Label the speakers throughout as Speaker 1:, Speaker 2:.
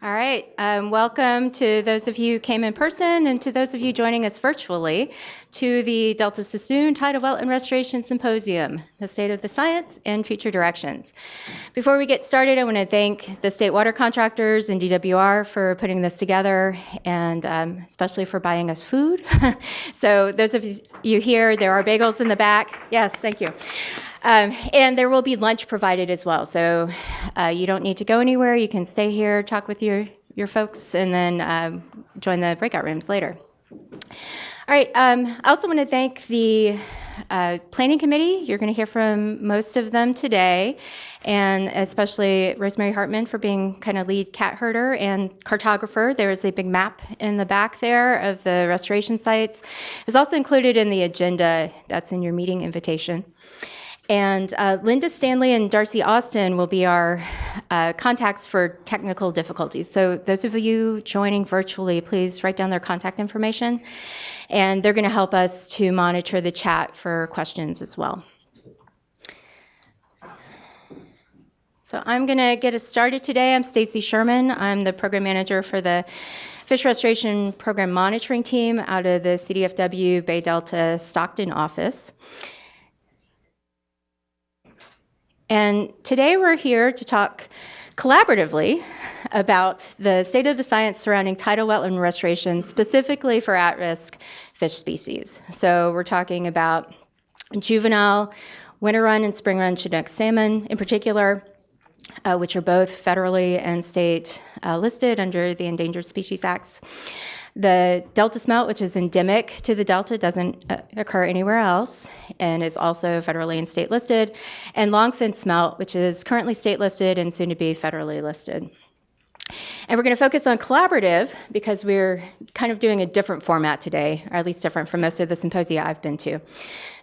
Speaker 1: All right, welcome to those of you who came in person and to those of you joining us virtually to the Delta Suisun Tidal Wetland Restoration Symposium, the State of the Science and Future Directions. Before we get started, I want to thank the state water contractors and DWR for putting this together and especially for buying us food. So those of you here, there are bagels in the back. Yes, thank you. And there will be lunch provided as well. So you don't need to go anywhere. You can stay here, talk with your folks, and then join the breakout rooms later. All right. I also want to thank the Planning Committee. You're going to hear from most of them today, and especially Rosemary Hartman for being kind of lead cat herder and cartographer. There is a big map in the back there of the restoration sites. It was also included in the agenda that's in your meeting invitation. And Linda Stanley and Darcy Austin will be our contacts for technical difficulties. So those of you joining virtually, please write down their contact information. And they're going to help us to monitor the chat for questions as well. So I'm going to get us started today. I'm Stacy Sherman. I'm the program manager for the Fish Restoration Program Monitoring Team out of the CDFW Bay Delta Stockton office. And today we're here to talk collaboratively about the state of the science surrounding tidal wetland restoration, specifically for at-risk fish species. So we're talking about juvenile, winter run and spring run Chinook salmon in particular, which are both federally and state listed under the Endangered Species Acts. The Delta smelt, which is endemic to the Delta, doesn't occur anywhere else and is also federally and state listed. And longfin smelt, which is currently state listed and soon to be federally listed. And we're going to focus on collaborative because we're kind of doing a different format today, or at least different from most of the symposia I've been to.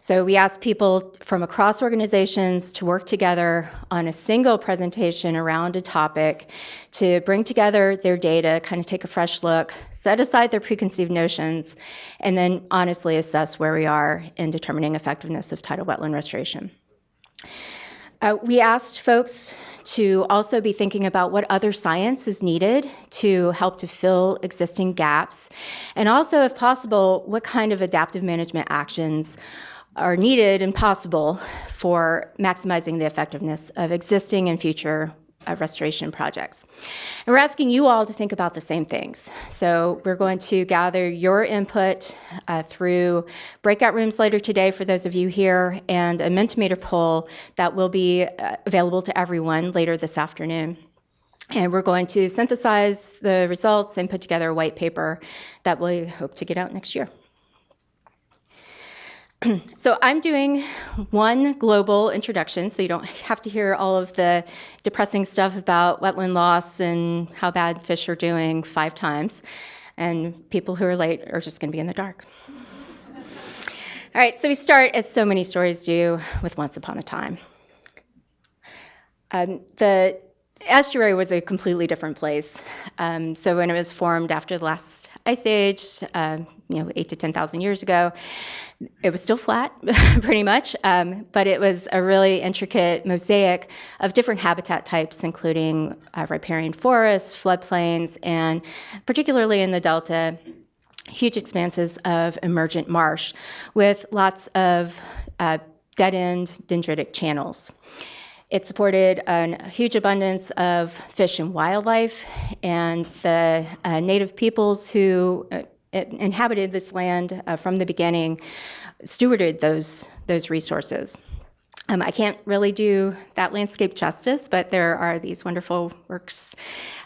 Speaker 1: So we asked people from across organizations to work together on a single presentation around a topic to bring together their data, kind of take a fresh look, set aside their preconceived notions, and then honestly assess where we are in determining effectiveness of tidal wetland restoration. We asked folks to also be thinking about what other science is needed to help to fill existing gaps, and also, if possible, what kind of adaptive management actions are needed and possible for maximizing the effectiveness of existing and future restoration projects. And we're asking you all to think about the same things. So we're going to gather your input through breakout rooms later today for those of you here, and a Mentimeter poll that will be available to everyone later this afternoon. And we're going to synthesize the results and put together a white paper that we hope to get out next year. So I'm doing one global introduction, so you don't have to hear all of the depressing stuff about wetland loss and how bad fish are doing 5 times. And people who are late are just going to be in the dark. All right, so we start, as so many stories do, with Once Upon a Time. The estuary was a completely different place. So when it was formed after the last ice age, 8 to 10,000 years ago, it was still flat, pretty much, but it was a really intricate mosaic of different habitat types, including riparian forests, floodplains, and particularly in the Delta, huge expanses of emergent marsh with lots of dead-end dendritic channels. It supported a huge abundance of fish and wildlife, and the native peoples who inhabited this land from the beginning stewarded those resources. I can't really do that landscape justice, but there are these wonderful works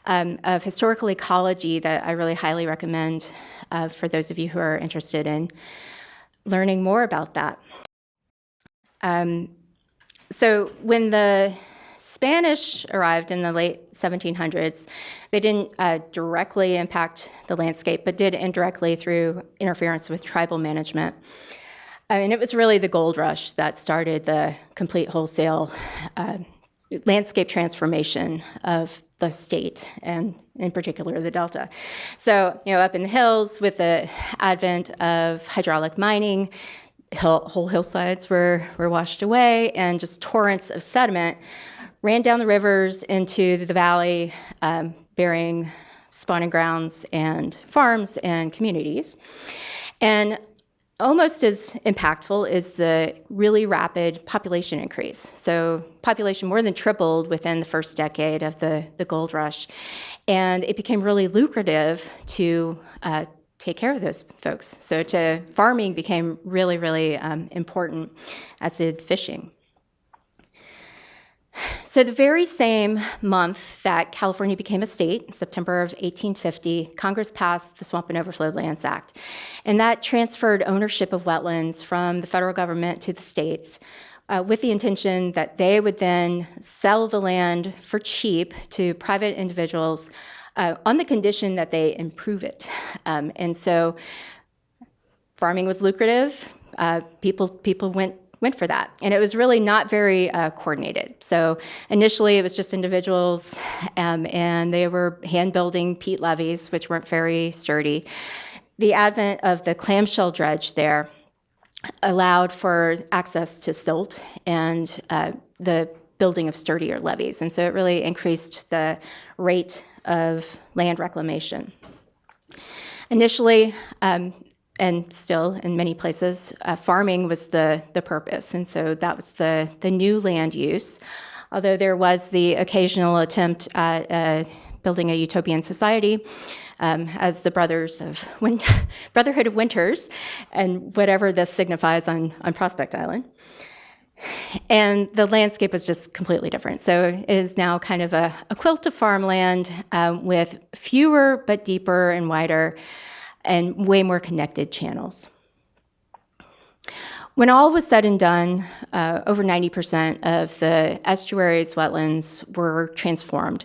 Speaker 1: of historical ecology that I really highly recommend for those of you who are interested in learning more about that. So when the Spanish arrived in the late 1700s, they didn't directly impact the landscape, but did indirectly through interference with tribal management. And it was really the gold rush that started the complete wholesale landscape transformation of the state, and in particular the Delta. So, up in the hills with the advent of hydraulic mining, whole hillsides were washed away, and just torrents of sediment ran down the rivers into the valley, bearing spawning grounds and farms and communities. And almost as impactful is the really rapid population increase. So population more than tripled within the first decade of the gold rush. And it became really lucrative to take care of those folks. So farming became really, really important, as did fishing. So the very same month that California became a state, September of 1850, Congress passed the Swamp and Overflow Lands Act. And that transferred ownership of wetlands from the federal government to the states with the intention that they would then sell the land for cheap to private individuals on the condition that they improve it. And so farming was lucrative. People went for that. And it was really not very coordinated. So initially it was just individuals and they were hand building peat levees, which weren't very sturdy. The advent of the clamshell dredge there allowed for access to silt and the building of sturdier levees. And so it really increased the rate of land reclamation. Initially, and still in many places, farming was the purpose. And so that was the new land use. Although there was the occasional attempt at building a utopian society, as the Brotherhood of Winters, and whatever this signifies on Prospect Island. And the landscape was just completely different. So it is now kind of a quilt of farmland with fewer but deeper and wider and way more connected channels. When all was said and done, over 90% of the estuary's wetlands were transformed,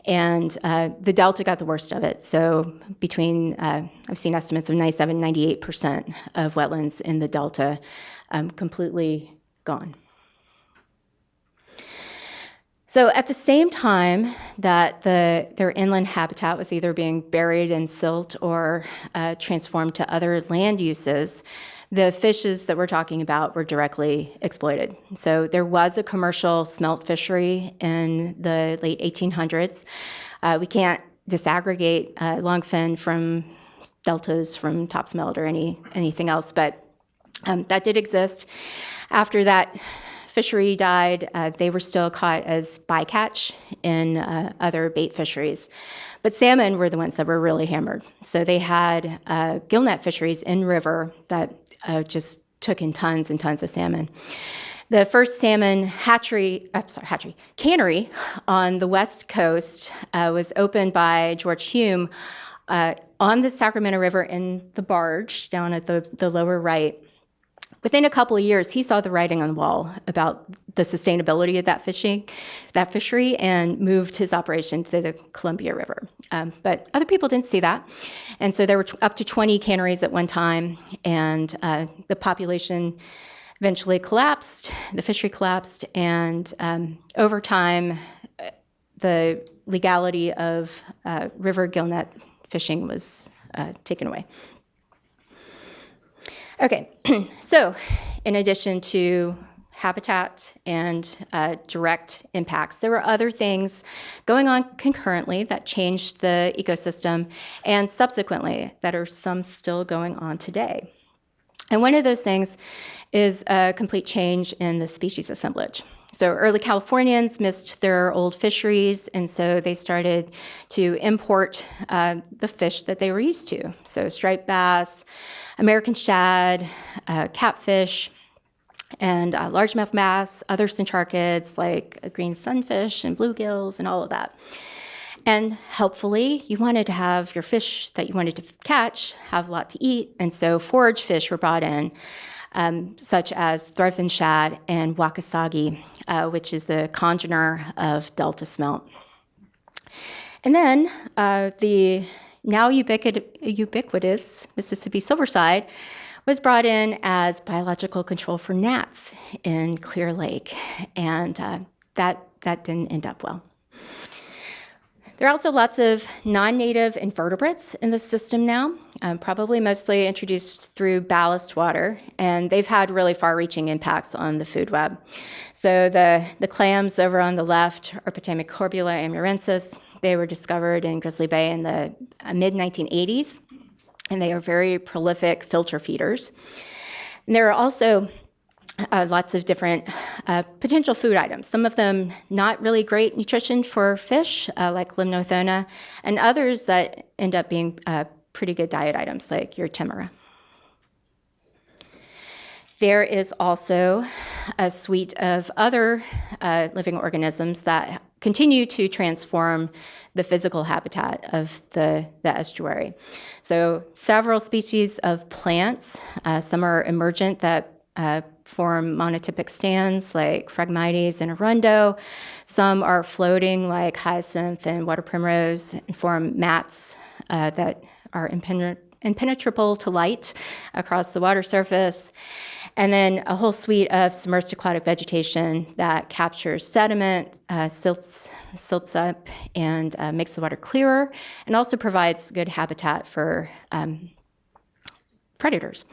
Speaker 1: and the Delta got the worst of it. So I've seen estimates of 97, 98% of wetlands in the Delta completely gone. So at the same time that their inland habitat was either being buried in silt or transformed to other land uses, the fishes that we're talking about were directly exploited. So there was a commercial smelt fishery in the late 1800s. We can't disaggregate longfin from deltas, from top smelt or anything else, but that did exist. After that fishery died, they were still caught as bycatch in other bait fisheries. But salmon were the ones that were really hammered. So they had gillnet fisheries in river that just took in tons and tons of salmon. The first salmon cannery on the West Coast was opened by George Hume on the Sacramento River in the barge down at the lower right. Within a couple of years, he saw the writing on the wall about the sustainability of that fishery, and moved his operation to the Columbia River. But other people didn't see that. And so there were up to 20 canneries at one time, and the population eventually collapsed, the fishery collapsed, and over time, the legality of river gillnet fishing was taken away. Okay, so in addition to habitat and direct impacts, there were other things going on concurrently that changed the ecosystem, and subsequently that are some still going on today. And one of those things is a complete change in the species assemblage. So early Californians missed their old fisheries, and so they started to import the fish that they were used to. So striped bass, American shad, catfish, and largemouth bass, other centrarchids like green sunfish and bluegills and all of that. And helpfully, you wanted to have your fish that you wanted to catch have a lot to eat, and so forage fish were brought in, such as threadfin shad and wakasagi, which is a congener of delta smelt. And then the now ubiquitous Mississippi silverside was brought in as biological control for gnats in Clear Lake, and that didn't end up well. There are also lots of non-native invertebrates in the system now. probably mostly introduced through ballast water, and they've had really far-reaching impacts on the food web. So the clams over on the left are Potamicorbula amurensis. They were discovered in Grizzly Bay in the mid-1980s, and they are very prolific filter feeders. And there are also lots of different potential food items. Some of them not really great nutrition for fish, like Limnothona, and others that end up being pretty good diet items, like your Timera. There is also a suite of other living organisms that continue to transform the physical habitat of the estuary. So several species of plants, some are emergent that form monotypic stands like Phragmites and Arundo. Some are floating like hyacinth and water primrose and form mats that are impenetrable to light across the water surface. And then a whole suite of submerged aquatic vegetation that captures sediment, silts up, and makes the water clearer, and also provides good habitat for predators.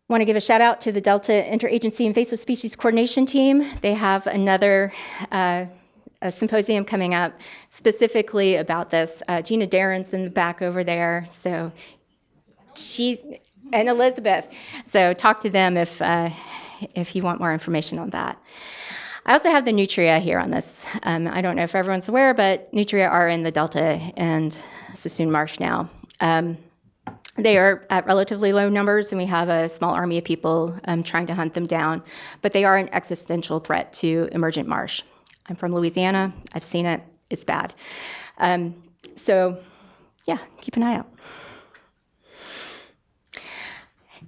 Speaker 1: Want to give a shout out to the Delta Interagency Invasive Species Coordination Team. They have another a symposium coming up specifically about this. Gina Darren's in the back over there, so and Elizabeth. So talk to them if you want more information on that. I also have the nutria here on this. I don't know if everyone's aware, but nutria are in the Delta and Suisun Marsh now. They are at relatively low numbers, and we have a small army of people trying to hunt them down, but they are an existential threat to emergent marsh. I'm from Louisiana. I've seen it. It's bad. So, yeah, keep an eye out.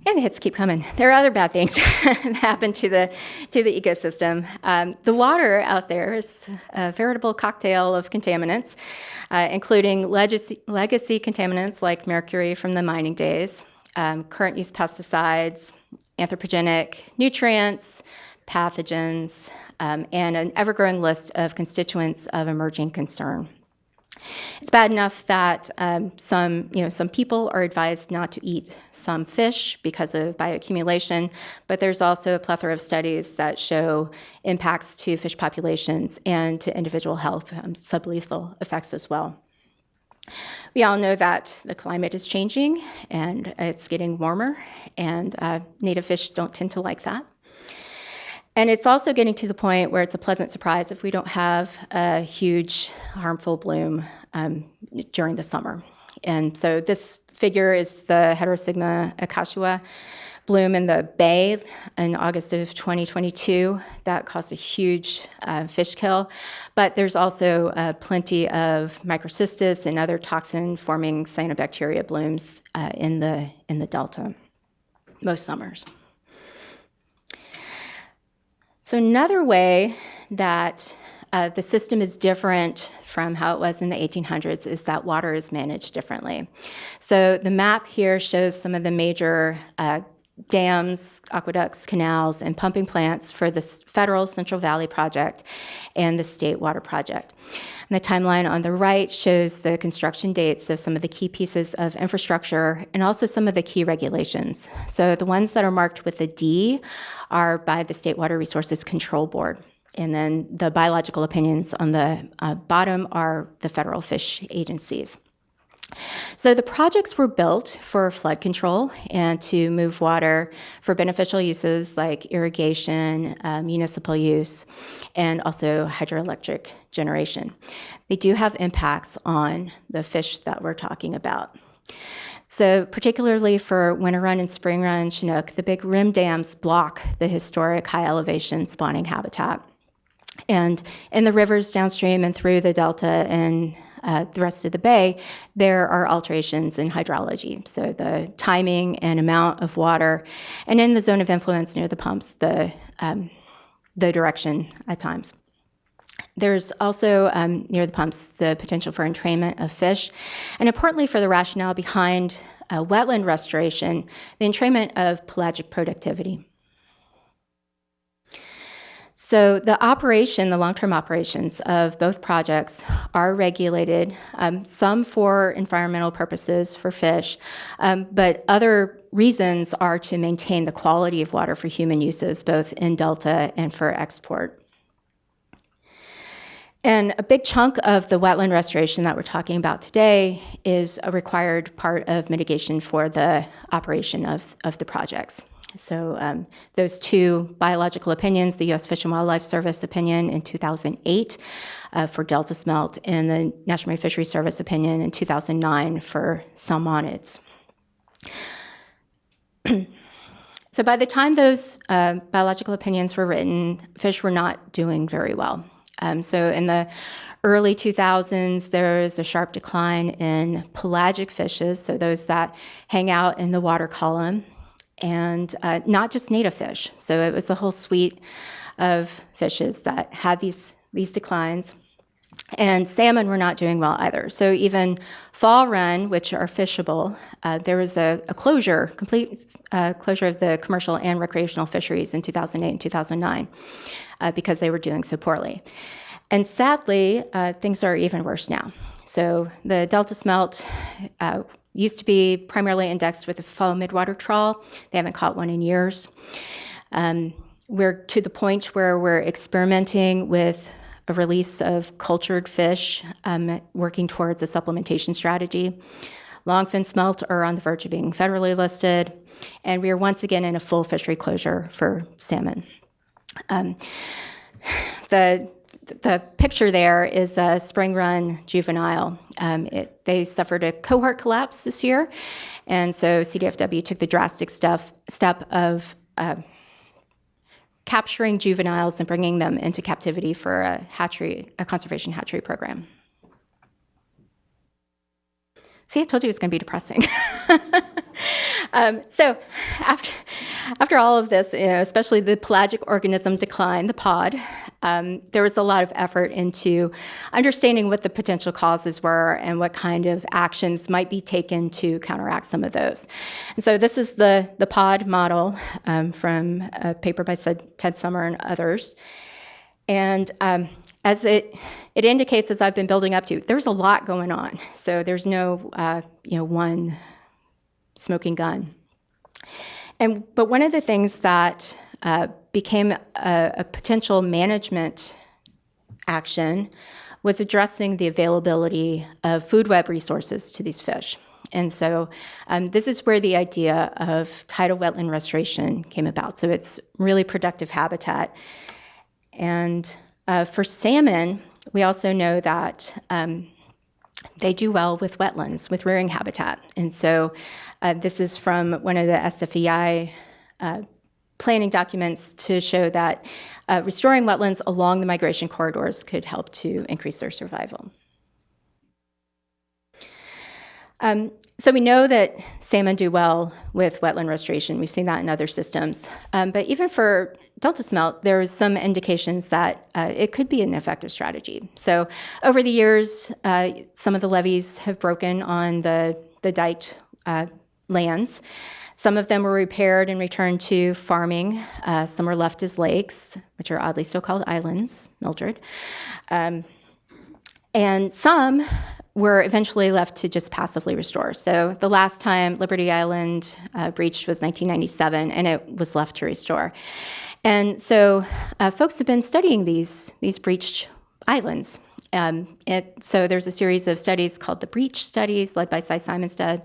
Speaker 1: And the hits keep coming. There are other bad things that happen to the ecosystem. The water out there is a veritable cocktail of contaminants, including legacy contaminants like mercury from the mining days, current use pesticides, anthropogenic nutrients, pathogens, and an ever-growing list of constituents of emerging concern. It's bad enough that some people are advised not to eat some fish because of bioaccumulation, but there's also a plethora of studies that show impacts to fish populations and to individual health, sublethal effects as well. We all know that the climate is changing and it's getting warmer, and native fish don't tend to like that. And it's also getting to the point where it's a pleasant surprise if we don't have a huge harmful bloom during the summer. And so this figure is the Heterosigma acashua bloom in the bay in August of 2022. That caused a huge fish kill. But there's also plenty of microcystis and other toxin-forming cyanobacteria blooms in the delta most summers. So another way that the system is different from how it was in the 1800s is that water is managed differently. So the map here shows some of the major dams, aqueducts, canals, and pumping plants for the federal Central Valley Project and the state water project. And the timeline on the right shows the construction dates of some of the key pieces of infrastructure and also some of the key regulations. So the ones that are marked with a D are by the State Water Resources Control Board. And then the biological opinions on the bottom are the federal fish agencies. So the projects were built for flood control and to move water for beneficial uses like irrigation, municipal use, and also hydroelectric generation. They do have impacts on the fish that we're talking about. So particularly for winter run and spring run Chinook, the big rim dams block the historic high elevation spawning habitat. And in the rivers downstream and through the delta and the rest of the bay, there are alterations in hydrology. So the timing and amount of water, and in the zone of influence near the pumps, the direction at times. There's also, near the pumps, the potential for entrainment of fish, and importantly for the rationale behind wetland restoration, the entrainment of pelagic productivity. So the long-term operations of both projects are regulated, some for environmental purposes for fish, but other reasons are to maintain the quality of water for human uses, both in Delta and for export. And a big chunk of the wetland restoration that we're talking about today is a required part of mitigation for the operation of the projects. So those two biological opinions, the U.S. Fish and Wildlife Service opinion in 2008 for Delta smelt and the National Marine Fisheries Service opinion in 2009 for salmonids. So by the time those biological opinions were written, fish were not doing very well. So in the early 2000s, there was a sharp decline in pelagic fishes, so those that hang out in the water column, and not just native fish. So it was a whole suite of fishes that had these declines. And salmon were not doing well either. So even fall run, which are fishable, there was a complete closure of the commercial and recreational fisheries in 2008 and 2009 because they were doing so poorly. And sadly, things are even worse now. So the Delta smelt used to be primarily indexed with the fall midwater trawl. They haven't caught one in years. We're to the point where we're experimenting with a release of cultured fish, working towards a supplementation strategy. Longfin smelt are on the verge of being federally listed, and we are once again in a full fishery closure for salmon. The picture there is a spring run juvenile. They suffered a cohort collapse this year, and so CDFW took the drastic step of capturing juveniles and bringing them into captivity for a conservation hatchery program. See, I told you it was going to be depressing. So after all of this, especially the pelagic organism decline, the pod, there was a lot of effort into understanding what the potential causes were and what kind of actions might be taken to counteract some of those. And so this is the pod model from a paper by Ted Summer and others. And as it indicates, as I've been building up to, there's a lot going on. So there's no one smoking gun. But one of the things that became a potential management action was addressing the availability of food web resources to these fish. And so this is where the idea of tidal wetland restoration came about. So it's really productive habitat. And for salmon, we also know that they do well with wetlands, with rearing habitat. And so this is from one of the SFEI planning documents to show that restoring wetlands along the migration corridors could help to increase their survival. So we know that salmon do well with wetland restoration. We've seen that in other systems. But even for Delta smelt, there's some indications that it could be an effective strategy. So over the years, some of the levees have broken on the diked lands. Some of them were repaired and returned to farming. Some were left as lakes, which are oddly still called islands, Mildred. And some were eventually left to just passively restore. So the last time Liberty Island breached was 1997, and it was left to restore. And so folks have been studying these breached islands. So there's a series of studies called the Breach Studies, led by Cy Simonstead,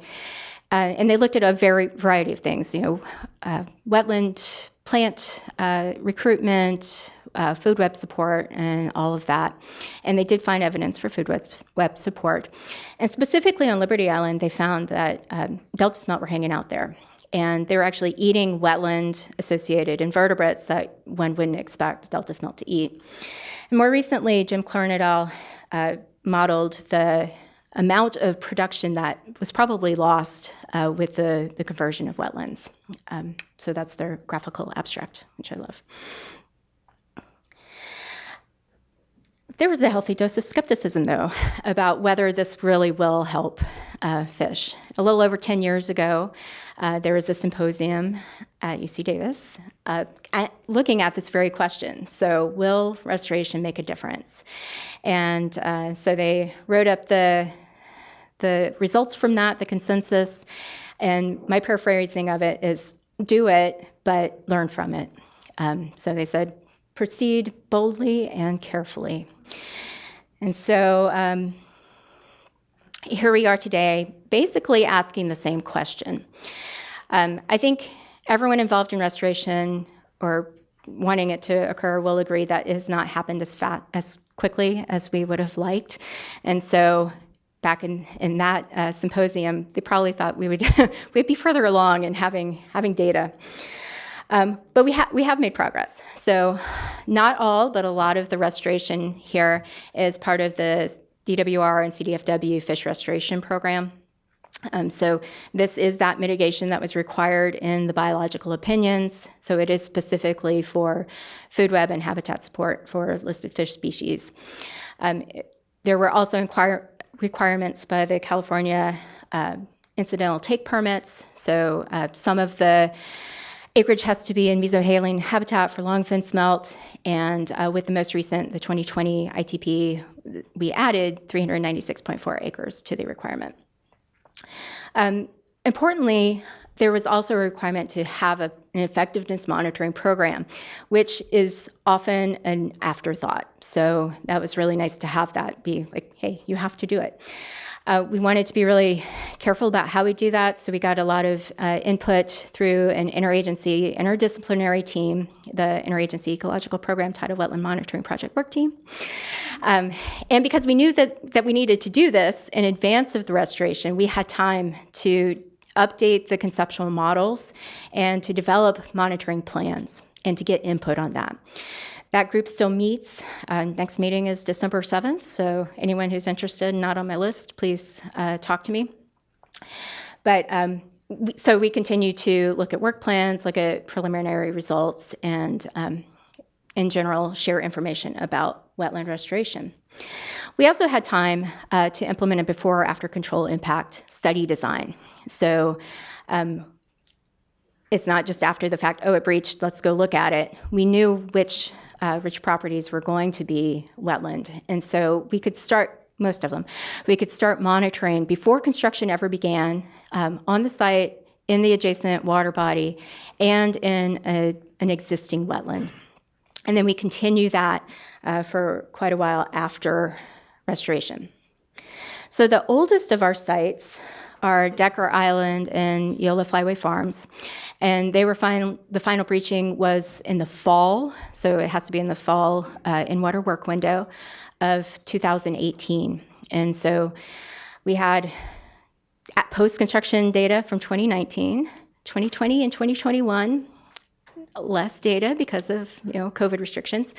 Speaker 1: and they looked at a variety of things, wetland plant recruitment, food web support, and all of that. And they did find evidence for food web support. And specifically on Liberty Island, they found that Delta smelt were hanging out there. And they were actually eating wetland-associated invertebrates that one wouldn't expect Delta smelt to eat. And more recently, Jim Clarn et al. Modeled the amount of production that was probably lost with the conversion of wetlands. So that's their graphical abstract, which I love. There was a healthy dose of skepticism, though, about whether this really will help fish. A little over 10 years ago, there was a symposium at UC Davis looking at this very question. So, will restoration make a difference? And so they wrote up the results from that, the consensus, and my paraphrasing of it is do it, but learn from it. So they said, proceed boldly and carefully. And so here we are today, basically asking the same question. I think everyone involved in restoration or wanting it to occur will agree that it has not happened as quickly as we would have liked. And so back in that symposium, they probably thought we'd be further along in having data. But we have made progress. So not all, but a lot of the restoration here is part of the DWR and CDFW fish restoration program. So this is that mitigation that was required in the biological opinions. So it is specifically for food web and habitat support for listed fish species. There were also requirements by the California incidental take permits. So some of the acreage has to be in mesohaline habitat for longfin smelt, and with the most recent, the 2020 ITP, we added 396.4 acres to the requirement. Importantly, there was also a requirement to have an effectiveness monitoring program, which is often an afterthought. So that was really nice to have that be like, hey, you have to do it. We wanted to be really careful about how we do that, so we got a lot of input through an interdisciplinary team, the Interagency Ecological Program Tidal Wetland Monitoring Project Work Team. And because we knew that we needed to do this in advance of the restoration, we had time to update the conceptual models and to develop monitoring plans and to get input on that. That group still meets. Next meeting is December 7th, so anyone who's interested and not on my list, please talk to me. But so we continue to look at work plans, look at preliminary results, and in general, share information about wetland restoration. We also had time to implement a before or after control impact study design. So it's not just after the fact, oh, it breached, let's go look at it. We knew which properties were going to be wetland. And so we could start, most of them, we could start monitoring before construction ever began on the site, in the adjacent water body, and in an existing wetland. And then we continue that for quite a while after restoration. So the oldest of our sites are Decker Island and Yola Flyway Farms. And they were the final breaching was in the fall, so it has to be in the fall in water work window of 2018. And so we had post-construction data from 2019, 2020, and 2021. Less data because of COVID restrictions.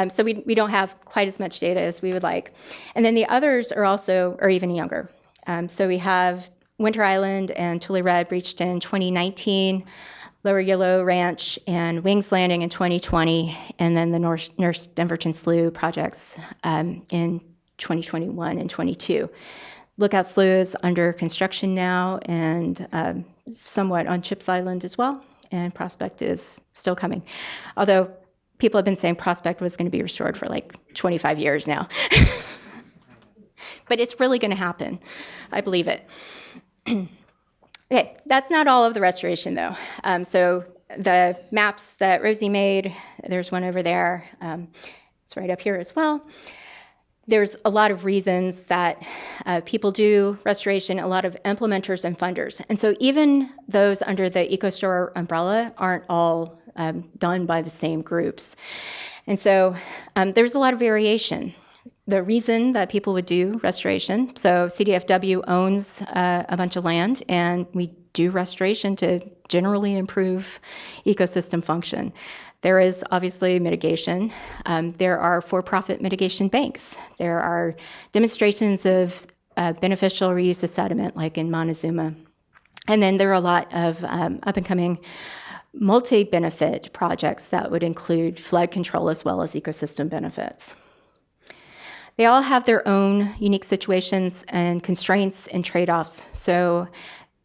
Speaker 1: So we don't have quite as much data as we would like. And then the others are even younger. So we have Winter Island and Tule Red breached in 2019, Lower Yellow Ranch and Wings Landing in 2020, and then the Nurse Denverton Slough projects in 2021 and 22. Lookout Slough is under construction now and somewhat on Chips Island as well, and Prospect is still coming. Although people have been saying Prospect was going to be restored for like 25 years now. But it's really going to happen. I believe it. Okay, that's not all of the restoration, though. So the maps that Rosie made, there's one over there. It's right up here as well. There's a lot of reasons that people do restoration, a lot of implementers and funders. And so even those under the EcoStore umbrella aren't all done by the same groups. And so there's a lot of variation. The reason that people would do restoration, so CDFW owns a bunch of land, and we do restoration to generally improve ecosystem function. There is obviously mitigation. There are for-profit mitigation banks. There are demonstrations of beneficial reuse of sediment, like in Montezuma. And then there are a lot of up-and-coming multi-benefit projects that would include flood control as well as ecosystem benefits. they all have their own unique situations and constraints and trade-offs. So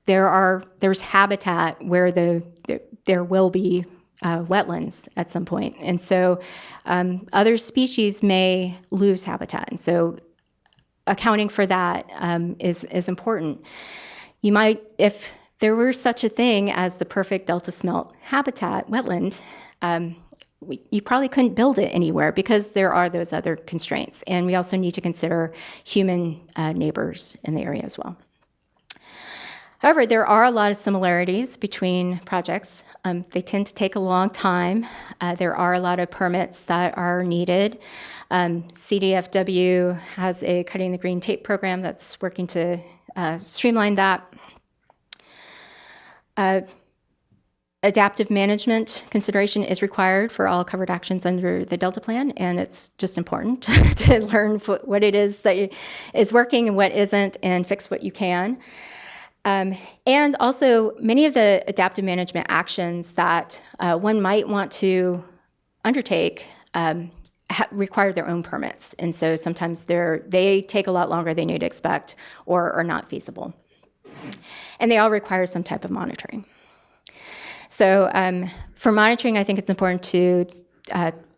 Speaker 1: there's habitat where there will be wetlands at some point. And so other species may lose habitat. And so accounting for that is important. You might, if there were such a thing as the perfect delta smelt habitat wetland, you probably couldn't build it anywhere because there are those other constraints. And we also need to consider human neighbors in the area as well. However, there are a lot of similarities between projects. They tend to take a long time. There are a lot of permits that are needed. CDFW has a Cutting the Green Tape program that's working to streamline that. Adaptive management consideration is required for all covered actions under the Delta Plan, and it's just important to learn what it is that is working and what isn't, and fix what you can. And also, many of the adaptive management actions that one might want to undertake require their own permits, and so sometimes they take a lot longer than you'd expect or are not feasible. And they all require some type of monitoring. So for monitoring, I think it's important to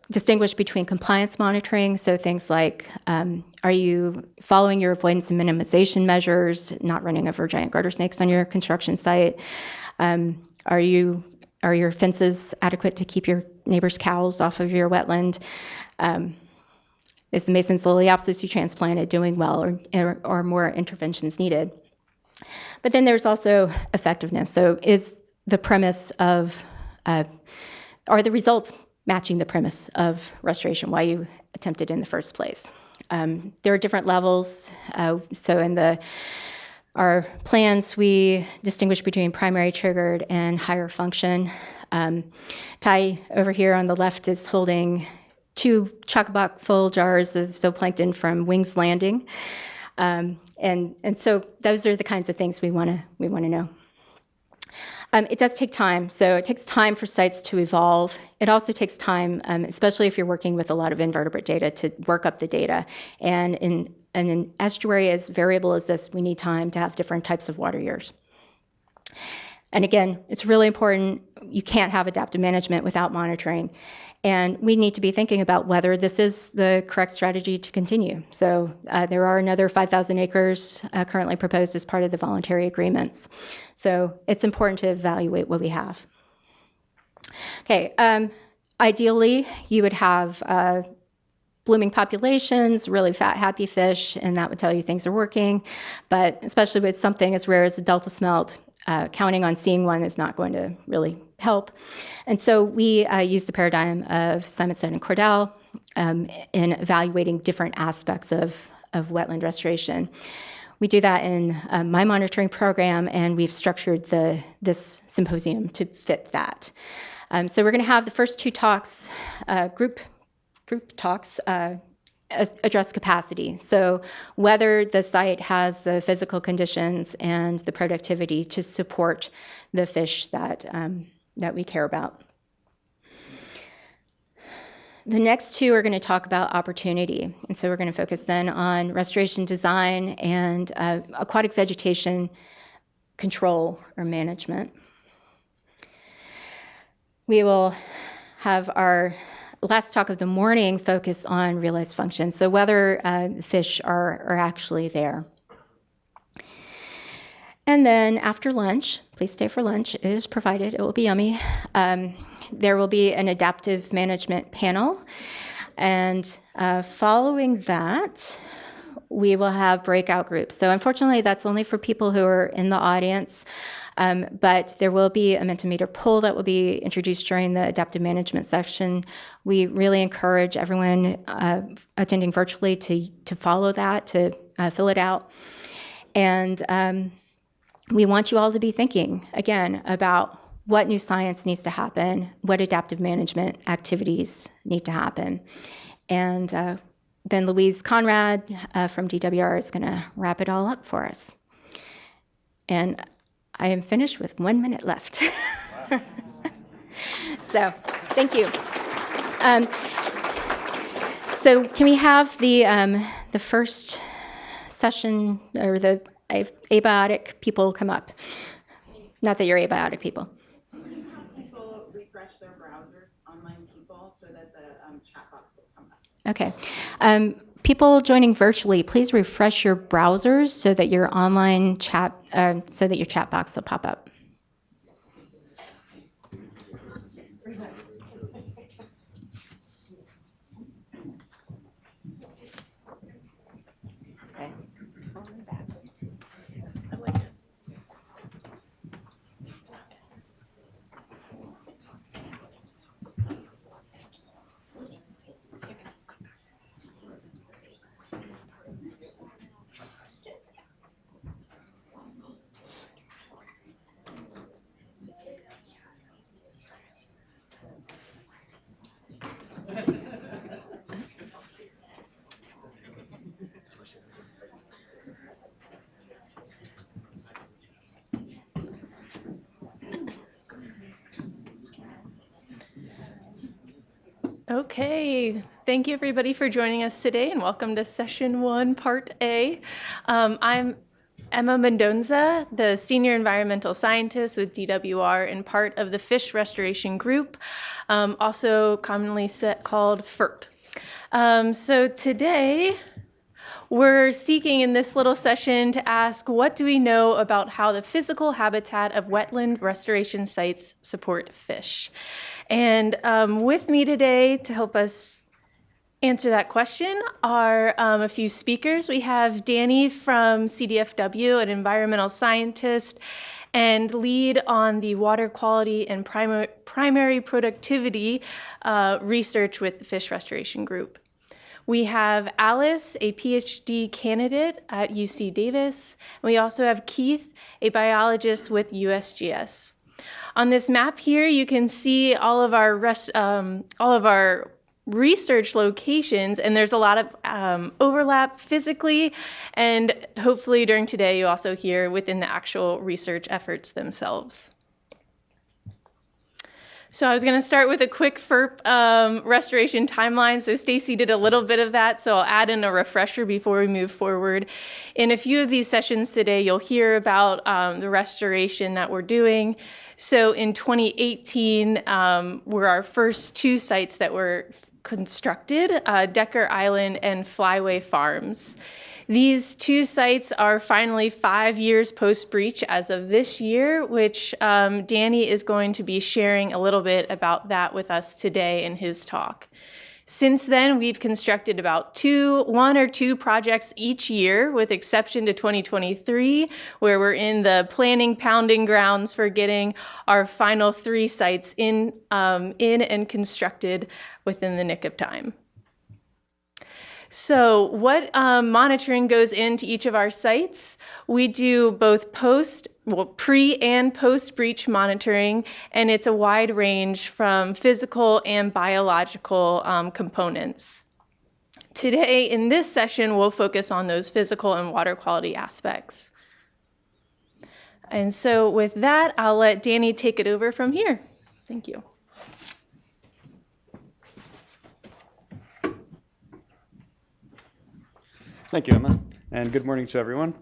Speaker 1: distinguish between compliance monitoring, so things like, are you following your avoidance and minimization measures, not running over giant garter snakes on your construction site? Are your fences adequate to keep your neighbor's cows off of your wetland? Is the Mason's Liliopsis you transplanted doing well, or more interventions needed? But then there's also effectiveness. So is the premise of, are the results matching the premise of restoration, why you attempted in the first place? There are different levels. So in our plans, we distinguish between primary triggered and higher function. Ty over here on the left is holding 2 chock-a-block full jars of zooplankton from Wings Landing. And so those are the kinds of things we want to know. It does take time. So it takes time for sites to evolve. It also takes time, especially if you're working with a lot of invertebrate data, to work up the data. And in an estuary as variable as this, we need time to have different types of water years. And again, it's really important. You can't have adaptive management without monitoring. And we need to be thinking about whether this is the correct strategy to continue. So there are another 5,000 acres currently proposed as part of the voluntary agreements. So it's important to evaluate what we have. Okay, ideally, you would have blooming populations, really fat, happy fish, and that would tell you things are working. But especially with something as rare as a delta smelt, counting on seeing one is not going to really help. And so we use the paradigm of Simonstone and Cordell in evaluating different aspects of wetland restoration. We do that in my monitoring program, and we've structured this symposium to fit that. So we're going to have the first 2 talks, group talks, address capacity. So whether the site has the physical conditions and the productivity to support the fish that we care about. The next 2 are going to talk about opportunity. And so we're going to focus then on restoration design and aquatic vegetation control or management. We will have our last talk of the morning focus on realized function, so whether fish are actually there. And then after lunch, please stay for lunch. It is provided. It will be yummy. There will be an adaptive management panel. And following that, we will have breakout groups. So unfortunately, that's only for people who are in the audience. But there will be a Mentimeter poll that will be introduced during the adaptive management section. We really encourage everyone attending virtually to follow that, to fill it out. And we want you all to be thinking, again, about what new science needs to happen, what adaptive management activities need to happen. And then Louise Conrad from DWR is going to wrap it all up for us. And I am finished with 1 minute left. So, thank you. So can we have the the first session, or the abiotic people come up. Not that you're abiotic people.
Speaker 2: Can you have people refresh their browsers, online people, so that the chat box will come up?
Speaker 1: Okay. People joining virtually, please refresh your browsers so that your online chat, so that your chat box will pop up. Okay.
Speaker 3: Okay, thank you everybody for joining us today and welcome to session 1, part A. I'm Emma Mendonza, the senior environmental scientist with DWR and part of the Fish Restoration Group, also commonly called FERP. So today we're seeking in this little session to ask, what do we know about how the physical habitat of wetland restoration sites support fish? And with me today to help us answer that question are a few speakers. We have Danny from CDFW, an environmental scientist and lead on the water quality and primary productivity research with the Fish Restoration Group. We have Alice, a PhD candidate at UC Davis. And we also have Keith, a biologist with USGS. On this map here, you can see all of our research locations, and there's a lot of overlap physically, and hopefully during today you also hear within the actual research efforts themselves. So I was going to start with a quick FERP restoration timeline. So Stacy did a little bit of that, so I'll add in a refresher before we move forward. In a few of these sessions today, you'll hear about the restoration that we're doing. So in 2018 were our first 2 sites that were constructed, Decker Island and Flyway Farms. These 2 sites are finally 5 years post-breach as of this year, which Danny is going to be sharing a little bit about that with us today in his talk. Since then, we've constructed about 1 or 2 projects each year, with exception to 2023, where we're in the planning pounding grounds for getting our final 3 sites in and constructed within the nick of time. So what monitoring goes into each of our sites? We do both pre and post-breach monitoring, and it's a wide range from physical and biological components. Today, in this session, we'll focus on those physical and water quality aspects. And so with that, I'll let Danny take it over from here. Thank you.
Speaker 4: Thank you, Emma, and good morning to everyone.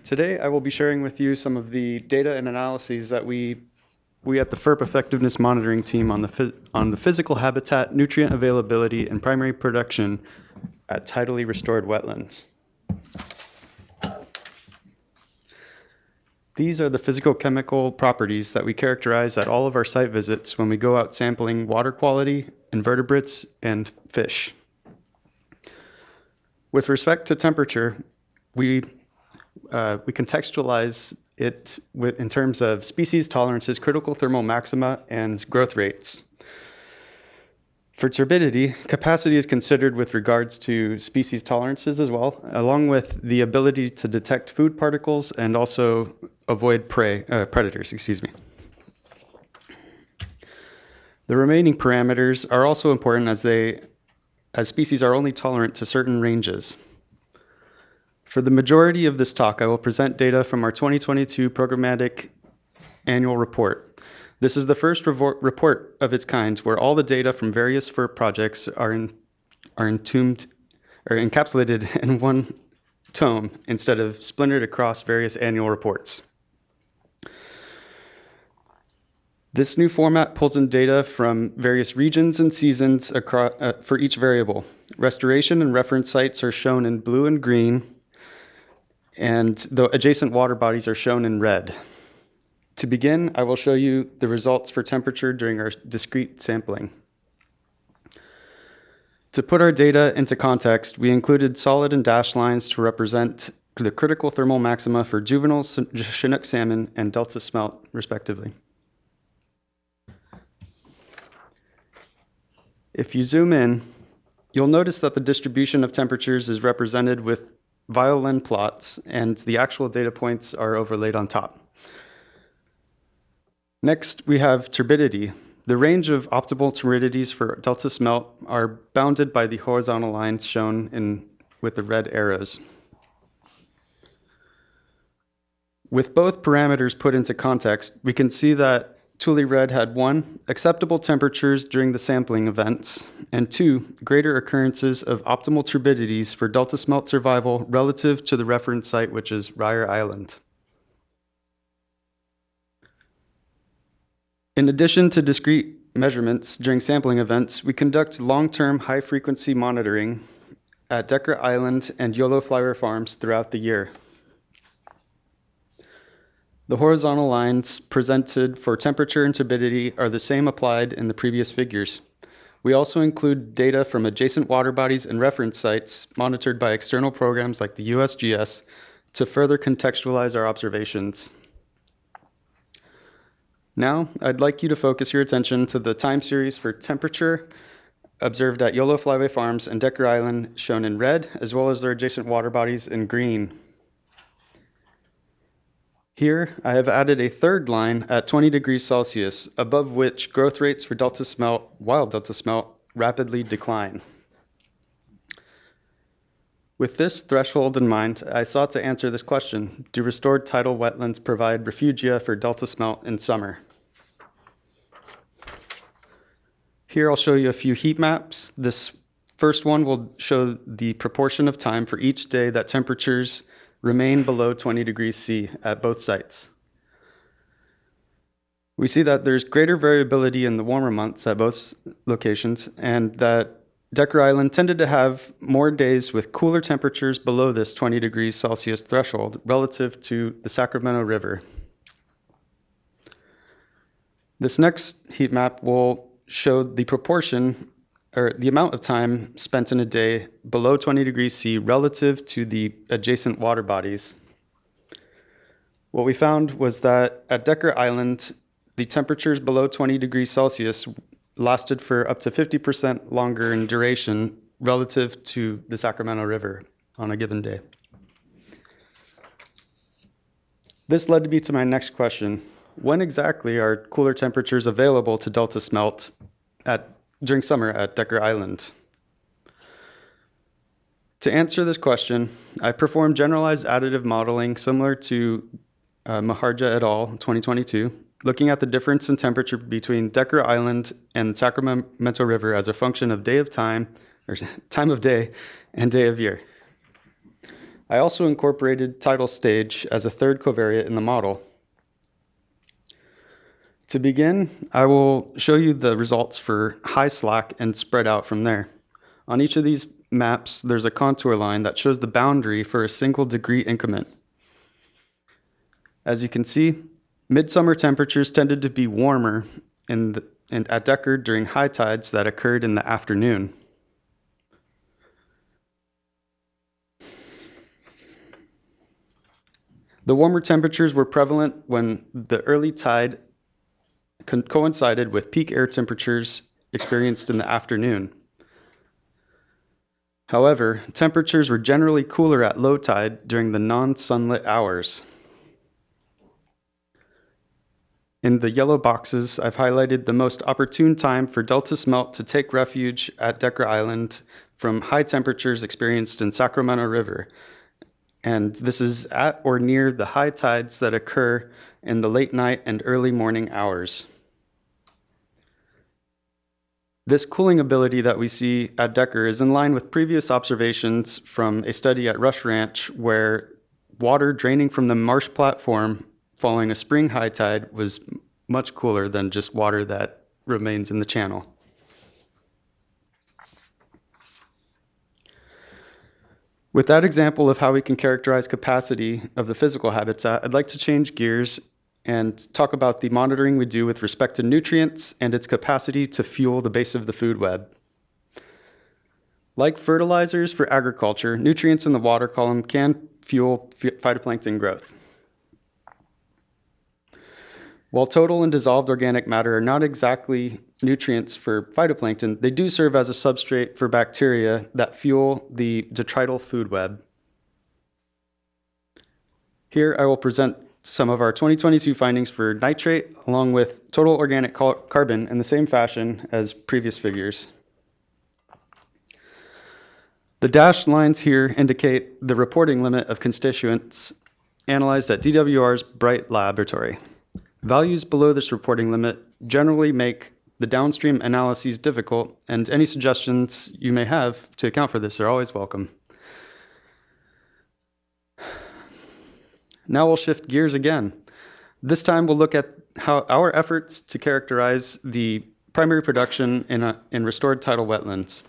Speaker 4: Today, I will be sharing with you some of the data and analyses that we at the FERP Effectiveness Monitoring Team on the physical habitat, nutrient availability, and primary production at tidally restored wetlands. These are the physicochemical properties that we characterize at all of our site visits when we go out sampling water quality, invertebrates, and fish. With respect to temperature, we contextualize it in terms of species tolerances, critical thermal maxima, and growth rates. For turbidity, capacity is considered with regards to species tolerances as well, along with the ability to detect food particles and also avoid predators. The remaining parameters are also important as species are only tolerant to certain ranges. For the majority of this talk, I will present data from our 2022 programmatic annual report. This is the first report of its kind where all the data from various FERP projects are entombed or encapsulated in one tome instead of splintered across various annual reports. This new format pulls in data from various regions and seasons for each variable. Restoration and reference sites are shown in blue and green, and the adjacent water bodies are shown in red. To begin, I will show you the results for temperature during our discrete sampling. To put our data into context, we included solid and dashed lines to represent the critical thermal maxima for juvenile Chinook salmon and Delta smelt, respectively. If you zoom in, you'll notice that the distribution of temperatures is represented with violin plots, and the actual data points are overlaid on top. Next, we have turbidity. The range of optimal turbidities for Delta smelt are bounded by the horizontal lines shown with the red arrows. With both parameters put into context, we can see that Tule Red had 1, acceptable temperatures during the sampling events, and 2, greater occurrences of optimal turbidities for Delta smelt survival relative to the reference site, which is Ryer Island. In addition to discrete measurements during sampling events, we conduct long-term high-frequency monitoring at Decker Island and Yolo Flower Farms throughout the year. The horizontal lines presented for temperature and turbidity are the same applied in the previous figures. We also include data from adjacent water bodies and reference sites monitored by external programs like the USGS to further contextualize our observations. Now, I'd like you to focus your attention to the time series for temperature observed at Yolo Flyway Farms and Decker Island, shown in red, as well as their adjacent water bodies in green. Here, I have added a third line at 20 degrees Celsius, above which growth rates for Delta smelt, wild Delta smelt, rapidly decline. With this threshold in mind, I sought to answer this question: do restored tidal wetlands provide refugia for Delta smelt in summer? Here I'll show you a few heat maps. This first one will show the proportion of time for each day that temperatures remain below 20 degrees C at both sites. We see that there's greater variability in the warmer months at both locations, and that Decker Island tended to have more days with cooler temperatures below this 20 degrees Celsius threshold relative to the Sacramento River. This next heat map will show the proportion or the amount of time spent in a day below 20 degrees C relative to the adjacent water bodies. What we found was that at Decker Island, the temperatures below 20 degrees Celsius lasted for up to 50% longer in duration relative to the Sacramento River on a given day. This led me to my next question: when exactly are cooler temperatures available to Delta smelt during summer at Decker Island? To answer this question, I performed generalized additive modeling similar to Maharja et al. 2022, looking at the difference in temperature between Decker Island and Sacramento River as a function of time of day and day of year. I also incorporated tidal stage as a third covariate in the model. To begin, I will show you the results for high slack and spread out from there. On each of these maps, there's a contour line that shows the boundary for a single degree increment. As you can see, midsummer temperatures tended to be warmer at Decker during high tides that occurred in the afternoon. The warmer temperatures were prevalent when the early tide coincided with peak air temperatures experienced in the afternoon. However, temperatures were generally cooler at low tide during the non-sunlit hours. In the yellow boxes, I've highlighted the most opportune time for Delta smelt to take refuge at Decker Island from high temperatures experienced in Sacramento River. And this is at or near the high tides that occur in the late night and early morning hours. This cooling ability that we see at Decker is in line with previous observations from a study at Rush Ranch where water draining from the marsh platform following a spring high tide was much cooler than just water that remains in the channel. With that example of how we can characterize capacity of the physical habitat, I'd like to change gears and talk about the monitoring we do with respect to nutrients and its capacity to fuel the base of the food web. Like fertilizers for agriculture, nutrients in the water column can fuel phytoplankton growth. While total and dissolved organic matter are not exactly nutrients for phytoplankton, they do serve as a substrate for bacteria that fuel the detrital food web. Here I will present some of our 2022 findings for nitrate along with total organic carbon in the same fashion as previous figures. The dashed lines here indicate the reporting limit of constituents analyzed at DWR's Bright laboratory. Values below this reporting limit generally make the downstream analyses difficult, and any suggestions you may have to account for this are always welcome. Now we'll shift gears again. This time we'll look at how our efforts to characterize the primary production in restored tidal wetlands.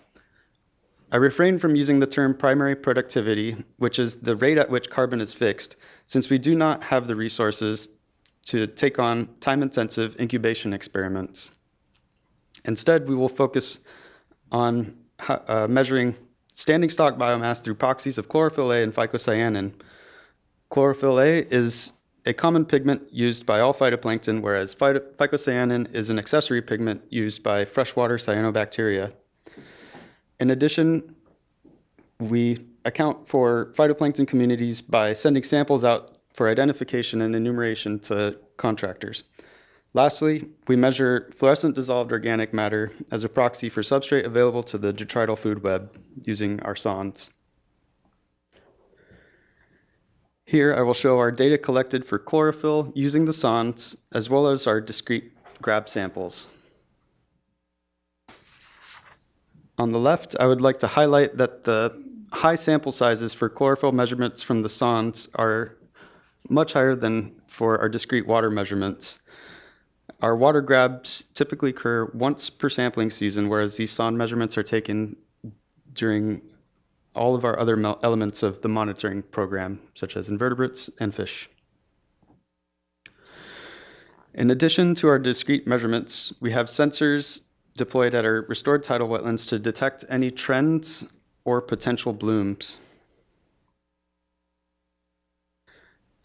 Speaker 4: I refrain from using the term primary productivity, which is the rate at which carbon is fixed, since we do not have the resources to take on time-intensive incubation experiments. Instead, we will focus on measuring standing stock biomass through proxies of chlorophyll A and phycocyanin. Chlorophyll A is a common pigment used by all phytoplankton, whereas phycocyanin is an accessory pigment used by freshwater cyanobacteria. In addition, we account for phytoplankton communities by sending samples out for identification and enumeration to contractors. Lastly, we measure fluorescent dissolved organic matter as a proxy for substrate available to the detrital food web using our sondes. Here I will show our data collected for chlorophyll using the sondes, as well as our discrete grab samples. On the left, I would like to highlight that the high sample sizes for chlorophyll measurements from the sondes are much higher than for our discrete water measurements. Our water grabs typically occur once per sampling season, whereas these sonde measurements are taken during all of our other elements of the monitoring program, such as invertebrates and fish. In addition to our discrete measurements, we have sensors deployed at our restored tidal wetlands to detect any trends or potential blooms.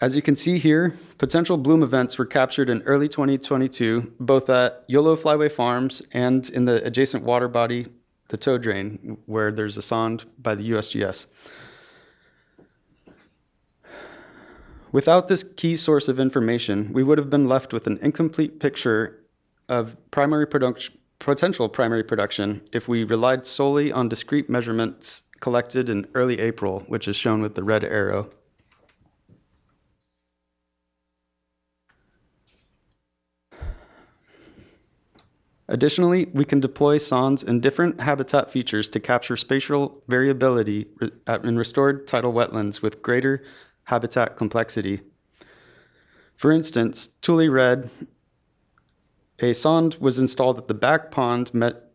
Speaker 4: As you can see here, potential bloom events were captured in early 2022, both at YOLO Flyway Farms and in the adjacent water body, the tow drain, where there's a sonde by the USGS. Without this key source of information, we would have been left with an incomplete picture of potential primary production if we relied solely on discrete measurements collected in early April, which is shown with the red arrow. Additionally, we can deploy sondes in different habitat features to capture spatial variability in restored tidal wetlands with greater habitat complexity. For instance, Tule Red, a sonde was installed at the back pond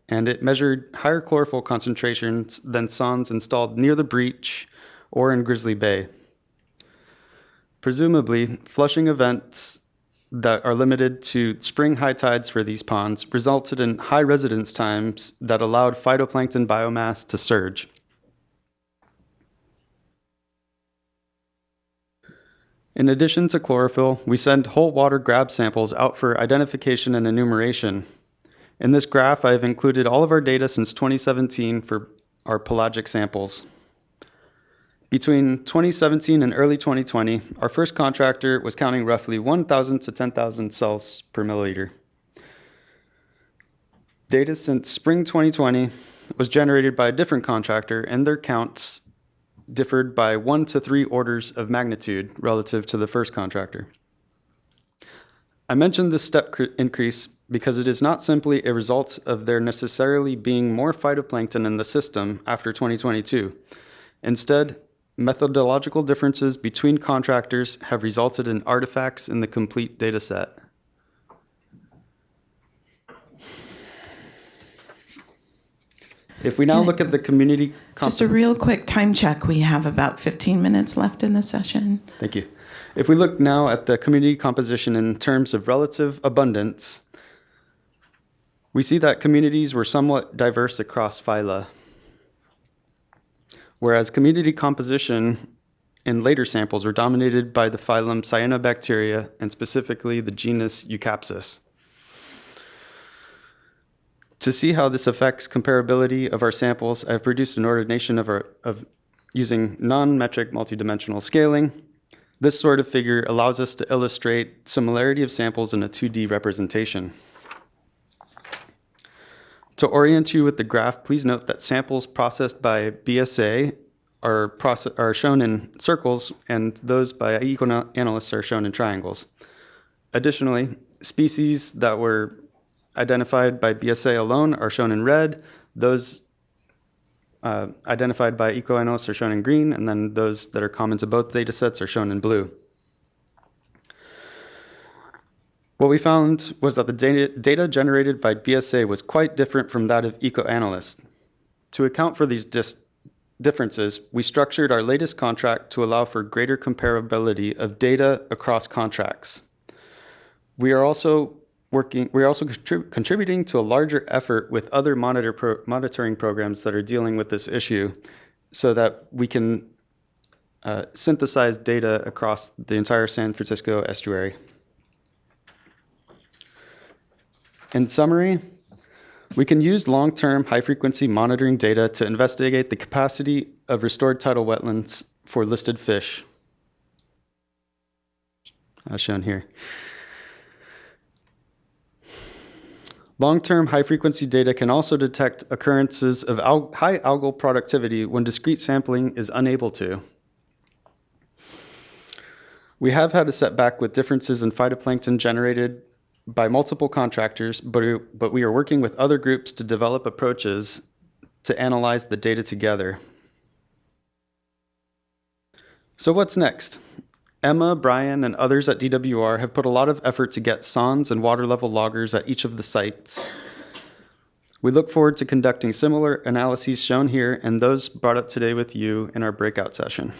Speaker 4: and it measured higher chlorophyll concentrations than sondes installed near the breach or in Grizzly Bay. Presumably, flushing events that are limited to spring high tides for these ponds resulted in high residence times that allowed phytoplankton biomass to surge. In addition to chlorophyll, we send whole water grab samples out for identification and enumeration. In this graph, I have included all of our data since 2017 for our pelagic samples. Between 2017 and early 2020, our first contractor was counting roughly 1,000 to 10,000 cells per milliliter. Data since spring 2020 was generated by a different contractor, and their counts differed by 1 to 3 orders of magnitude relative to the first contractor. I mentioned this step increase because it is not simply a result of there necessarily being more phytoplankton in the system after 2022. Instead, methodological differences between contractors have resulted in artifacts in the complete data set. If we now look at the community...
Speaker 5: Just a real quick time check. We have about 15 minutes left in the session.
Speaker 4: Thank you. If we look now at the community composition in terms of relative abundance, we see that communities were somewhat diverse across phyla, whereas community composition in later samples were dominated by the phylum Cyanobacteria and specifically the genus Eucapsis. To see how this affects comparability of our samples, I've produced an ordination of using non-metric multidimensional scaling. This sort of figure allows us to illustrate similarity of samples in a 2D representation. To orient you with the graph, please note that samples processed by BSA are shown in circles, and those by eco-analysts are shown in triangles. Additionally, species that were identified by BSA alone are shown in red. Those identified by eco-analysts are shown in green, and then those that are common to both data sets are shown in blue. What we found was that the data generated by BSA was quite different from that of eco-analysts. To account for these differences, we structured our latest contract to allow for greater comparability of data across contracts. We are also contributing to a larger effort with other monitoring programs that are dealing with this issue so that we can synthesize data across the entire San Francisco estuary. In summary, we can use long-term high-frequency monitoring data to investigate the capacity of restored tidal wetlands for listed fish, as shown here. Long-term high-frequency data can also detect occurrences of high algal productivity when discrete sampling is unable to. We have had a setback with differences in phytoplankton generated by multiple contractors, but we are working with other groups to develop approaches to analyze the data together. So what's next? Emma, Brian, and others at DWR have put a lot of effort to get SONs and water level loggers at each of the sites. We look forward to conducting similar analyses shown here and those brought up today with you in our breakout session.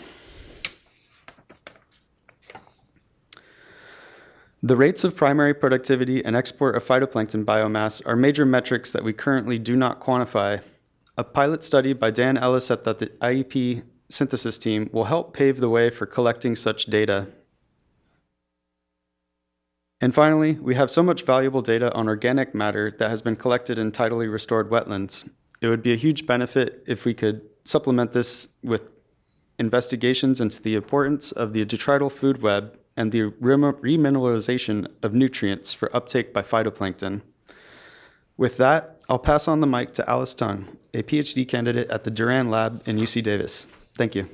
Speaker 4: The rates of primary productivity and export of phytoplankton biomass are major metrics that we currently do not quantify. A pilot study by Dan Ellis at the IEP synthesis team will help pave the way for collecting such data. And finally, we have so much valuable data on organic matter that has been collected in tidally restored wetlands. It would be a huge benefit if we could supplement this with investigations into the importance of the detrital food web and the remineralization of nutrients for uptake by phytoplankton. With that, I'll pass on the mic to Alice Tung, a PhD candidate at the Duran Lab in UC Davis. Thank you.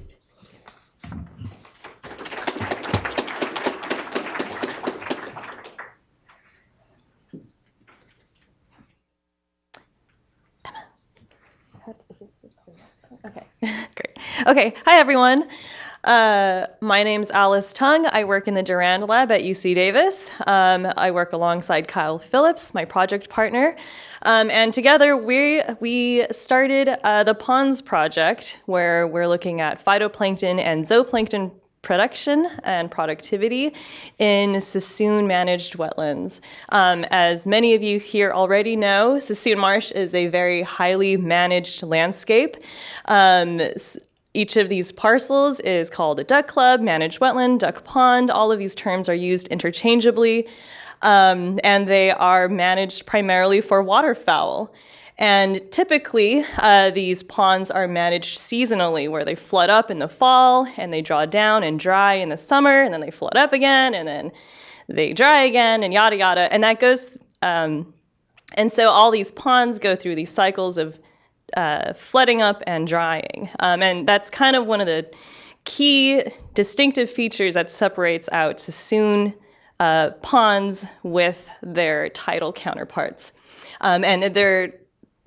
Speaker 3: Okay, great. Okay, hi everyone. My name's Alice Tung. I work in the Durand Lab at UC Davis. I work alongside Kyle Phillips, my project partner. And together we started the Ponds Project, where we're looking at phytoplankton and zooplankton production and productivity in Suisun managed wetlands. As many of you here already know, Suisun Marsh is a very highly managed landscape. Each of these parcels is called a duck club, managed wetland, duck pond. All of these terms are used interchangeably, and they are managed primarily for waterfowl. And typically, these ponds are managed seasonally, where they flood up in the fall, and they draw down and dry in the summer, and then they flood up again, and then they dry again, and yada, yada. And that goes, and so all these ponds go through these cycles of flooding up and drying. And that's kind of one of the key distinctive features that separates out Suisun ponds with their tidal counterparts. And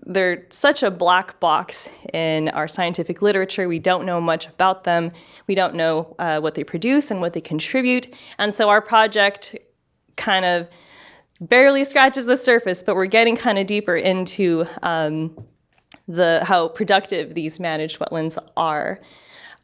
Speaker 3: they're such a black box in our scientific literature. We don't know much about them. We don't know what they produce and what they contribute. And so our project kind of barely scratches the surface, but we're getting kind of deeper into how productive these managed wetlands are.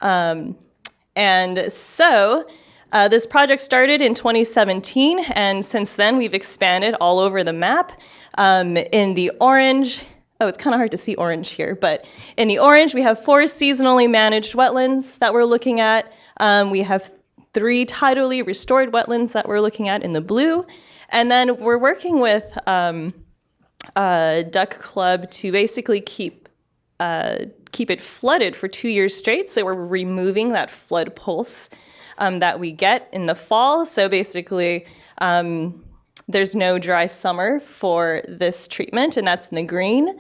Speaker 3: And so this project started in 2017, and since then we've expanded all over the map. In the orange, it's kind of hard to see orange here, but in the orange we have 4 seasonally managed wetlands that we're looking at. We have 3 tidally restored wetlands that we're looking at in the blue. And then we're working with Duck Club to basically keep it flooded for 2 years straight. So we're removing that flood pulse that we get in the fall. So basically, there's no dry summer for this treatment, and that's in the green.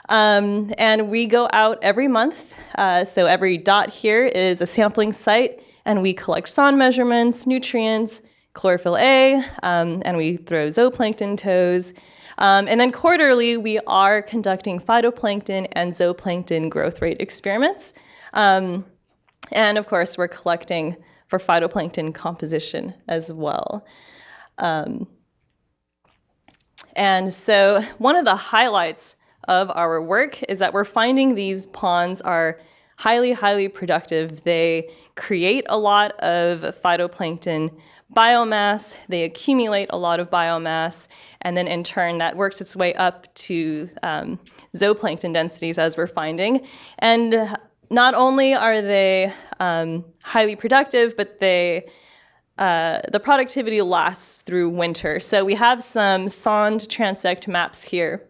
Speaker 3: And we go out every month. So every dot here is a sampling site, and we collect SON measurements, nutrients, chlorophyll A, and we throw zooplankton tows. And then quarterly, we are conducting phytoplankton and zooplankton growth rate experiments. And of course, we're collecting for phytoplankton composition as well. And so one of the highlights of our work is that we're finding these ponds are highly, highly productive. They create a lot of phytoplankton biomass, they accumulate a lot of biomass, and then in turn that works its way up to zooplankton densities as we're finding. And not only are they highly productive, but the productivity lasts through winter. So we have some SOND transect maps here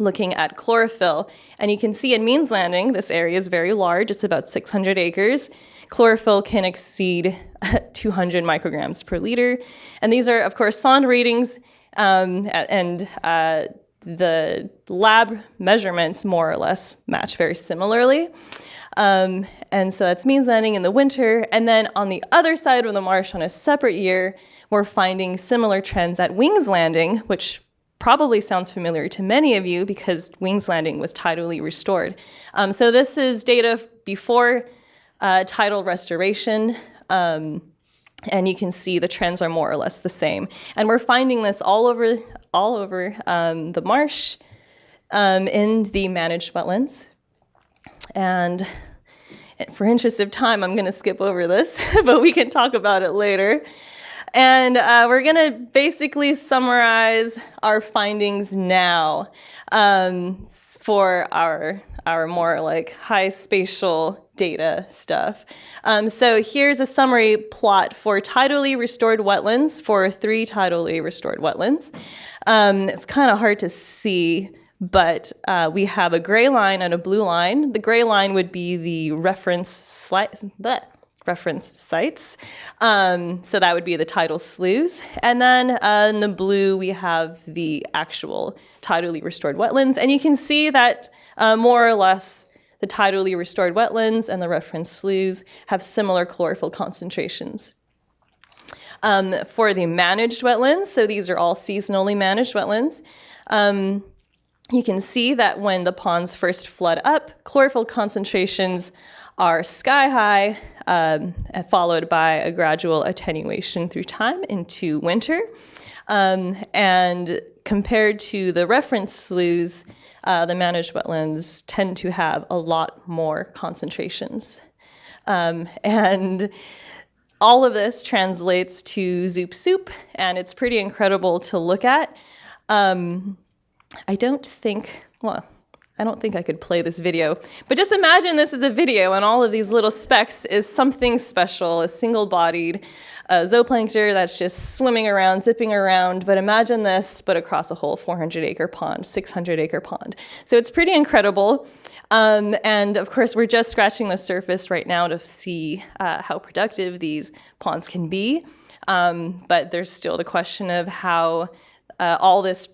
Speaker 3: looking at chlorophyll. And you can see in Means Landing, this area is very large. It's about 600 acres. Chlorophyll can exceed 200 micrograms per liter. And these are, of course, SOND ratings, and the lab measurements more or less match very similarly. And so that's Means Landing in the winter. And then on the other side of the marsh on a separate year, we're finding similar trends at Wings Landing, which probably sounds familiar to many of you because Wings Landing was tidally restored. So this is data before tidal restoration, and you can see the trends are more or less the same. And we're finding this all over the marsh in the managed wetlands. And for interest of time, I'm going to skip over this, but we can talk about it later. And we're going to basically summarize our findings now for our more like high spatial data stuff. So here's a summary plot for tidally restored wetlands for 3 tidally restored wetlands. It's kind of hard to see, but we have a gray line and a blue line. The gray line would be the reference sites. So that would be the tidal sloughs. And then in the blue, we have the actual tidally restored wetlands. And you can see that more or less the tidally restored wetlands and the reference sloughs have similar chlorophyll concentrations. For the managed wetlands, so these are all seasonally managed wetlands, you can see that when the ponds first flood up, chlorophyll concentrations are sky high, followed by a gradual attenuation through time into winter. And compared to the reference sloughs, the managed wetlands tend to have a lot more concentrations. And all of this translates to Zoop Soup, and it's pretty incredible to look at. I don't think I could play this video, but just imagine this is a video and all of these little specks is something special, a single-bodied zooplankton that's just swimming around, zipping around. But imagine this, but across a whole 400-acre pond, 600-acre pond. So it's pretty incredible. And of course, we're just scratching the surface right now to see how productive these ponds can be. But there's still the question of how all this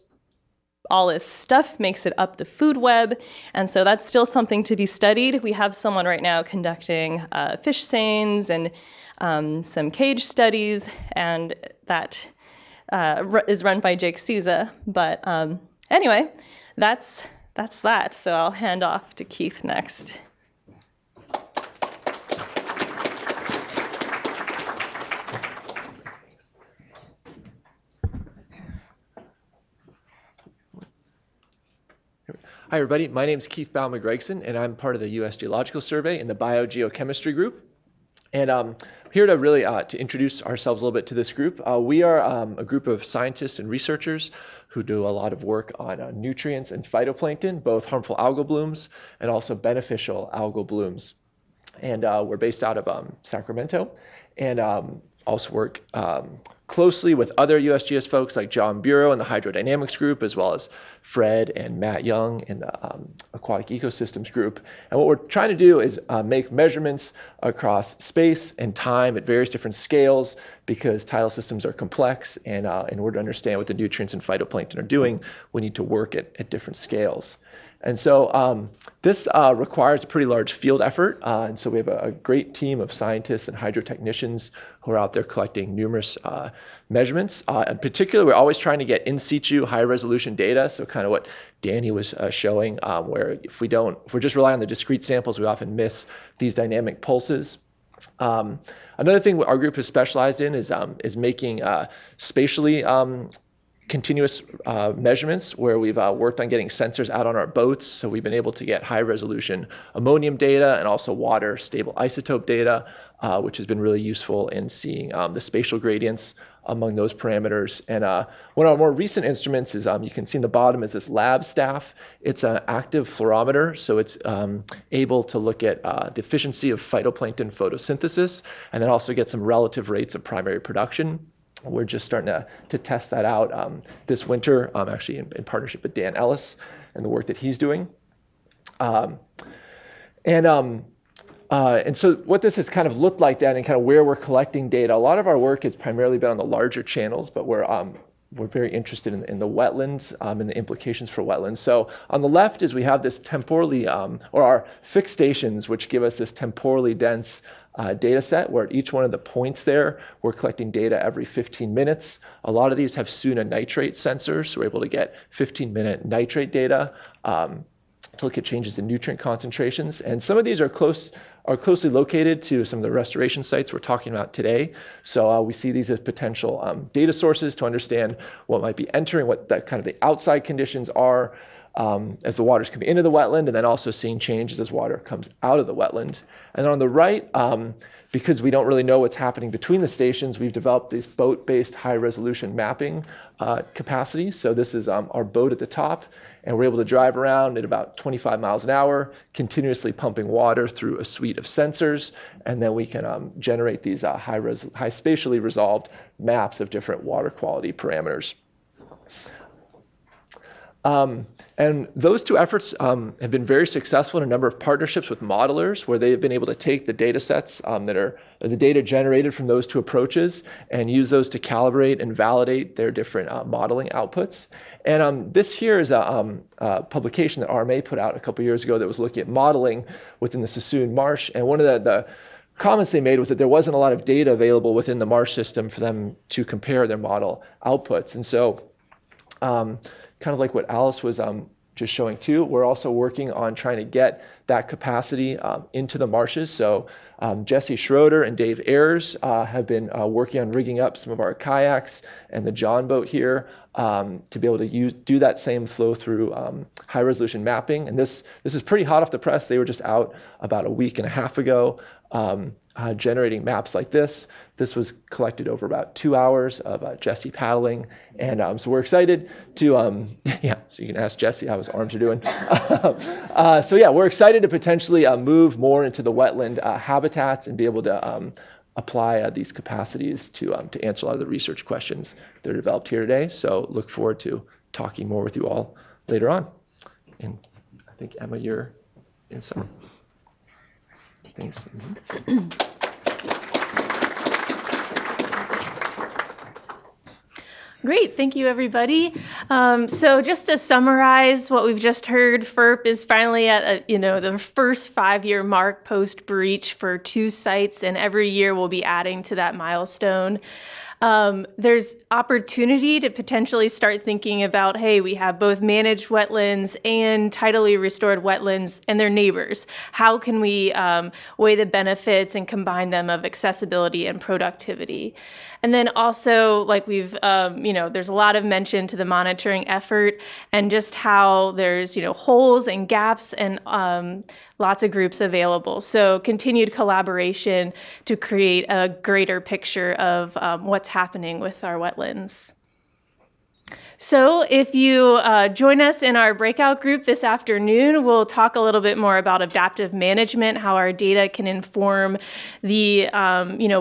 Speaker 3: stuff makes it up the food web, and so that's still something to be studied. We have someone right now conducting fish seines and some cage studies, and that is run by Jake Souza. But anyway, that's that. So I'll hand off to Keith next.
Speaker 6: Hi, everybody. My name is Keith Baumer-Gregson, and I'm part of the U.S. Geological Survey in the Biogeochemistry group. And I'm here to really to introduce ourselves a little bit to this group. We are a group of scientists and researchers who do a lot of work on nutrients and phytoplankton, both harmful algal blooms and also beneficial algal blooms. And we're based out of Sacramento, and also work closely with other USGS folks like John Bureau in the hydrodynamics group, as well as Fred and Matt Young in the aquatic ecosystems group. And what we're trying to do is make measurements across space and time at various different scales, because tidal systems are complex, and in order to understand what the nutrients and phytoplankton are doing, we need to work at different scales. And so this requires a pretty large field effort. And so we have a great team of scientists and hydrotechnicians who are out there collecting numerous measurements. In particular, we're always trying to get in situ high resolution data. So kind of what Danny was showing, where if we just rely on the discrete samples, we often miss these dynamic pulses. Another thing our group has specialized in is making spatially continuous measurements, where we've worked on getting sensors out on our boats. So we've been able to get high resolution ammonium data and also water stable isotope data, which has been really useful in seeing the spatial gradients among those parameters. And one of our more recent instruments is, you can see in the bottom is this lab staff. It's an active fluorometer, so it's able to look at the efficiency of phytoplankton photosynthesis, and then also get some relative rates of primary production. We're just starting to test that out this winter, actually in partnership with Dan Ellis and the work that he's doing. And so what this has kind of looked like then, and kind of where we're collecting data, a lot of our work has primarily been on the larger channels, but we're very interested in the wetlands and the implications for wetlands. So on the left is we have this temporally, or our fixed stations, which give us this temporally dense data set, where at each one of the points there, we're collecting data every 15 minutes. A lot of these have Suisun nitrate sensors, so we're able to get 15-minute nitrate data to look at changes in nutrient concentrations. And some of these are closely located to some of the restoration sites we're talking about today. So we see these as potential data sources to understand what might be entering, what that kind of the outside conditions are as the water's coming into the wetland, and then also seeing changes as water comes out of the wetland. And then on the right, because we don't really know what's happening between the stations, we've developed this boat-based high-resolution mapping capacity. So this is our boat at the top, and we're able to drive around at about 25 miles an hour, continuously pumping water through a suite of sensors, and then we can generate these high spatially resolved maps of different water quality parameters. And those two efforts have been very successful in a number of partnerships with modelers, where they have been able to take the data sets that are the data generated from those two approaches and use those to calibrate and validate their different modeling outputs. And this here is a publication that RMA put out a couple years ago that was looking at modeling within the Suisun marsh. And one of the comments they made was that there wasn't a lot of data available within the marsh system for them to compare their model outputs. And so kind of like what Alice was just showing too, we're also working on trying to get that capacity into the marshes. So Jesse Schroeder and Dave Ayers have been working on rigging up some of our kayaks and the John boat here to be able to do that same flow through high resolution mapping. And this is pretty hot off the press. They were just out about a week and a half ago generating maps like this. This was collected over about 2 hours of Jesse paddling. And so we're excited to, yeah, so you can ask Jesse how his arms are doing. So yeah, we're excited to potentially move more into the wetland habitats and be able to apply these capacities to answer a lot of the research questions that are developed here today. So look forward to talking more with you all later on. And I think, Emma, you're in summer. Thanks.
Speaker 3: Great, thank you, everybody. So just to summarize what we've just heard, FERP is finally at the first 5-year mark post breach for 2 sites, and every year we'll be adding to that milestone. There's opportunity to potentially start thinking about, hey, we have both managed wetlands and tidally restored wetlands and their neighbors. How can we weigh the benefits and combine them of accessibility and productivity? And then also, like there's a lot of mention to the monitoring effort and just how there's, holes and gaps and lots of groups available. So continued collaboration to create a greater picture of what's happening with our wetlands. So if you join us in our breakout group this afternoon, we'll talk a little bit more about adaptive management, how our data can inform the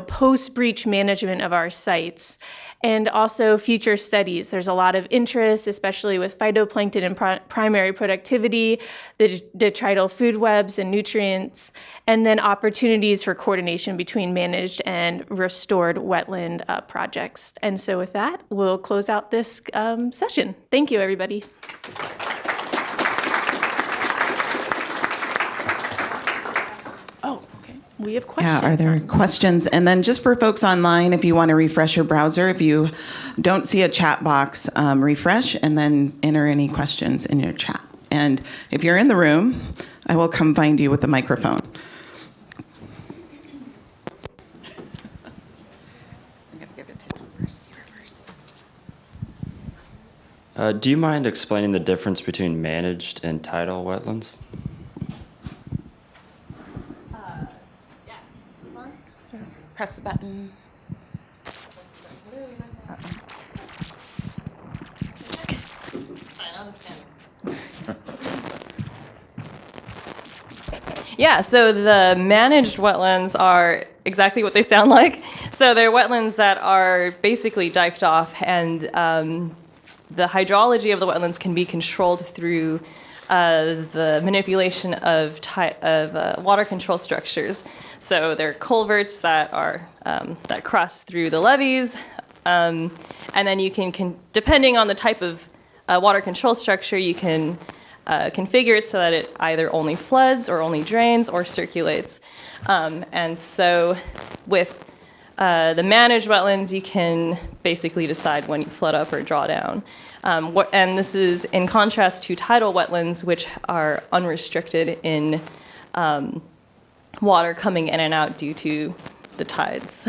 Speaker 3: post-breach management of our sites. And also future studies. There's a lot of interest, especially with phytoplankton and primary productivity, the detrital food webs and nutrients, and then opportunities for coordination between managed and restored wetland projects. And so with that, we'll close out this session. Thank you, everybody. We have questions.
Speaker 5: Yeah, are there questions? And then just for folks online, if you want to refresh your browser, if you don't see a chat box, refresh and then enter any questions in your chat. And if you're in the room, I will come find you with the microphone. I'm going to give it to you first.
Speaker 7: Do you mind explaining the difference between managed and tidal wetlands?
Speaker 5: Press the button.
Speaker 8: Yeah, so the managed wetlands are exactly what they sound like. So they're wetlands that are basically diked off, and the hydrology of the wetlands can be controlled through the manipulation of water control structures. So there are culverts that are that cross through the levees, and then you can depending on the type of water control structure, you can configure it so that it either only floods or only drains or circulates. And so with the managed wetlands, you can basically decide when you flood up or draw down. And this is in contrast to tidal wetlands, which are unrestricted in water coming in and out due to the tides.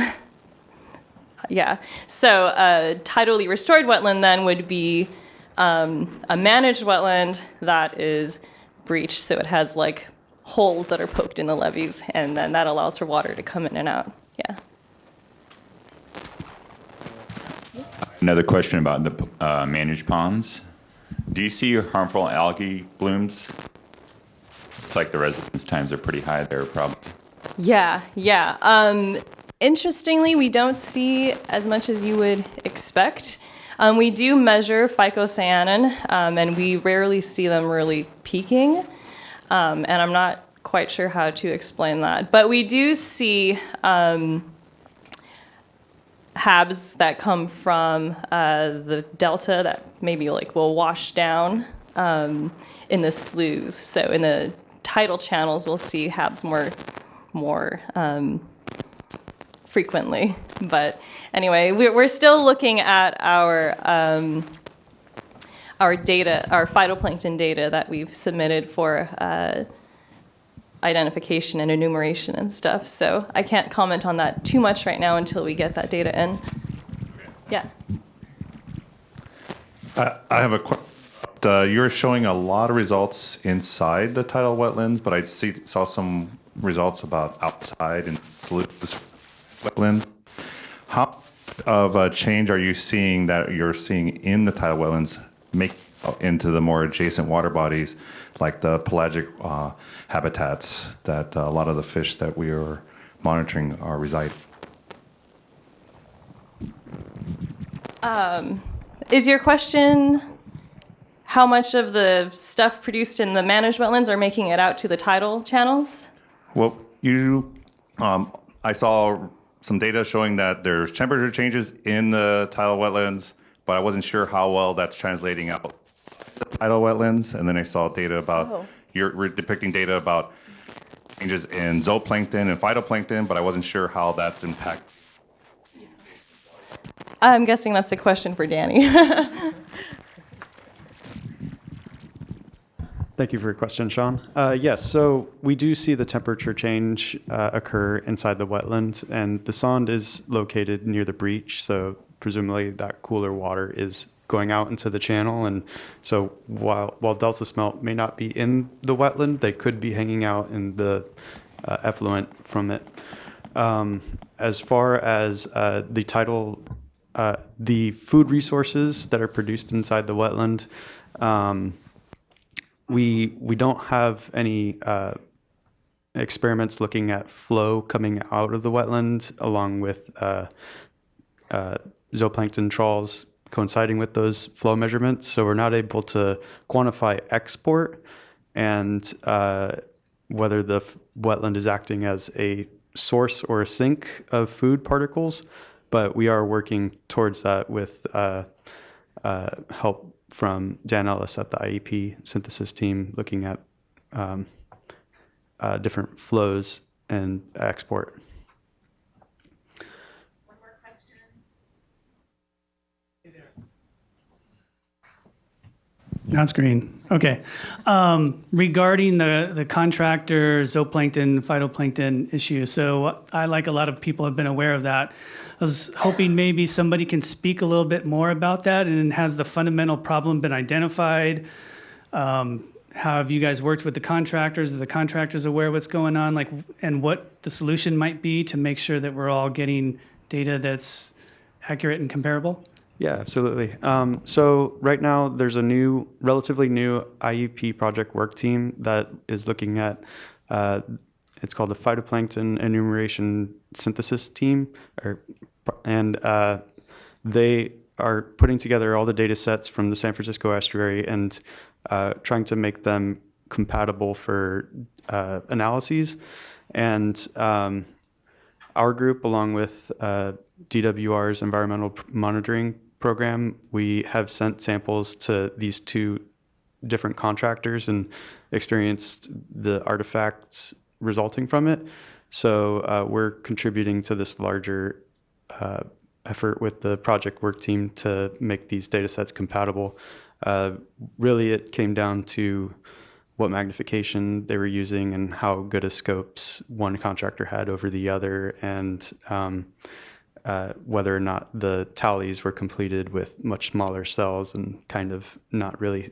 Speaker 8: Yeah, so a tidally restored wetland then would be a managed wetland that is breached, so it has like holes that are poked in the levees, and then that allows for water to come in and out. Yeah.
Speaker 9: Another question about the managed ponds. Do you see harmful algae blooms? It's like the residence times are pretty high there, probably.
Speaker 8: Yeah. Interestingly, we don't see as much as you would expect. We do measure phycocyanin, and we rarely see them really peaking. And I'm not quite sure how to explain that. But we do see HABs that come from the delta that maybe will wash down in the sloughs. So in the tidal channels, we'll see HABs more frequently. But anyway, we're still looking at our data, our phytoplankton data that we've submitted for identification and enumeration and stuff. So I can't comment on that too much right now until we get that data in. Yeah.
Speaker 10: I have a question. You're showing a lot of results inside the tidal wetlands, but I saw some results about outside and wetlands. How of a change are you seeing that you're seeing in the tidal wetlands make into the more adjacent water bodies, like the pelagic habitats that a lot of the fish that we are monitoring are residing?
Speaker 8: Is your question how much of the stuff produced in the managed wetlands are making it out to the tidal channels?
Speaker 10: Well, I saw some data showing that there's temperature changes in the tidal wetlands, but I wasn't sure how well that's translating out the tidal wetlands. And then I saw data about, you're depicting data about changes in zooplankton and phytoplankton, but I wasn't sure how that's impacted.
Speaker 8: I'm guessing that's a question for Danny.
Speaker 4: Thank you for your question, Sean. Yes, so we do see the temperature change occur inside the wetland, and the sonde is located near the breach, so presumably that cooler water is going out into the channel. And so while delta smelt may not be in the wetland, they could be hanging out in the effluent from it. As far as the tidal, the food resources that are produced inside the wetland, we don't have any experiments looking at flow coming out of the wetland along with zooplankton trawls coinciding with those flow measurements. So we're not able to quantify export and whether the wetland is acting as a source or a sink of food particles, but we are working towards that with help from Dan Ellis at the IEP synthesis team, looking at different flows and export.
Speaker 2: One more question.
Speaker 11: On screen. Okay. Regarding the contractor zooplankton, phytoplankton issue. So I, like a lot of people, have been aware of that. I was hoping maybe somebody can speak a little bit more about that. And has the fundamental problem been identified? How have you guys worked with the contractors? Are the contractors aware of what's going on? And what the solution might be to make sure that we're all getting data that's accurate and comparable?
Speaker 4: Yeah, absolutely. So right now there's a relatively new IUP project work team that is looking at, it's called the Phytoplankton Enumeration Synthesis Team, and they are putting together all the data sets from the San Francisco estuary and trying to make them compatible for analyses. And our group, along with DWR's environmental monitoring program, we have sent samples to these two different contractors and experienced the artifacts resulting from it. So we're contributing to this larger effort with the project work team to make these data sets compatible. Really, it came down to what magnification they were using and how good a scopes one contractor had over the other, and whether or not the tallies were completed with much smaller cells and kind of not really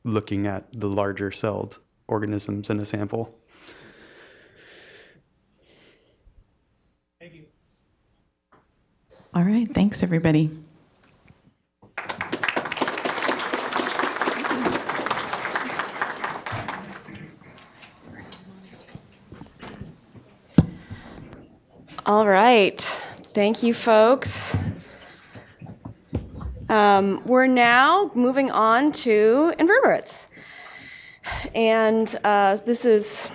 Speaker 4: looking at the larger celled organisms in a sample.
Speaker 11: Thank you.
Speaker 5: All right, thanks everybody.
Speaker 12: All right. Thank you, folks. We're now moving on to invertebrates. And this is...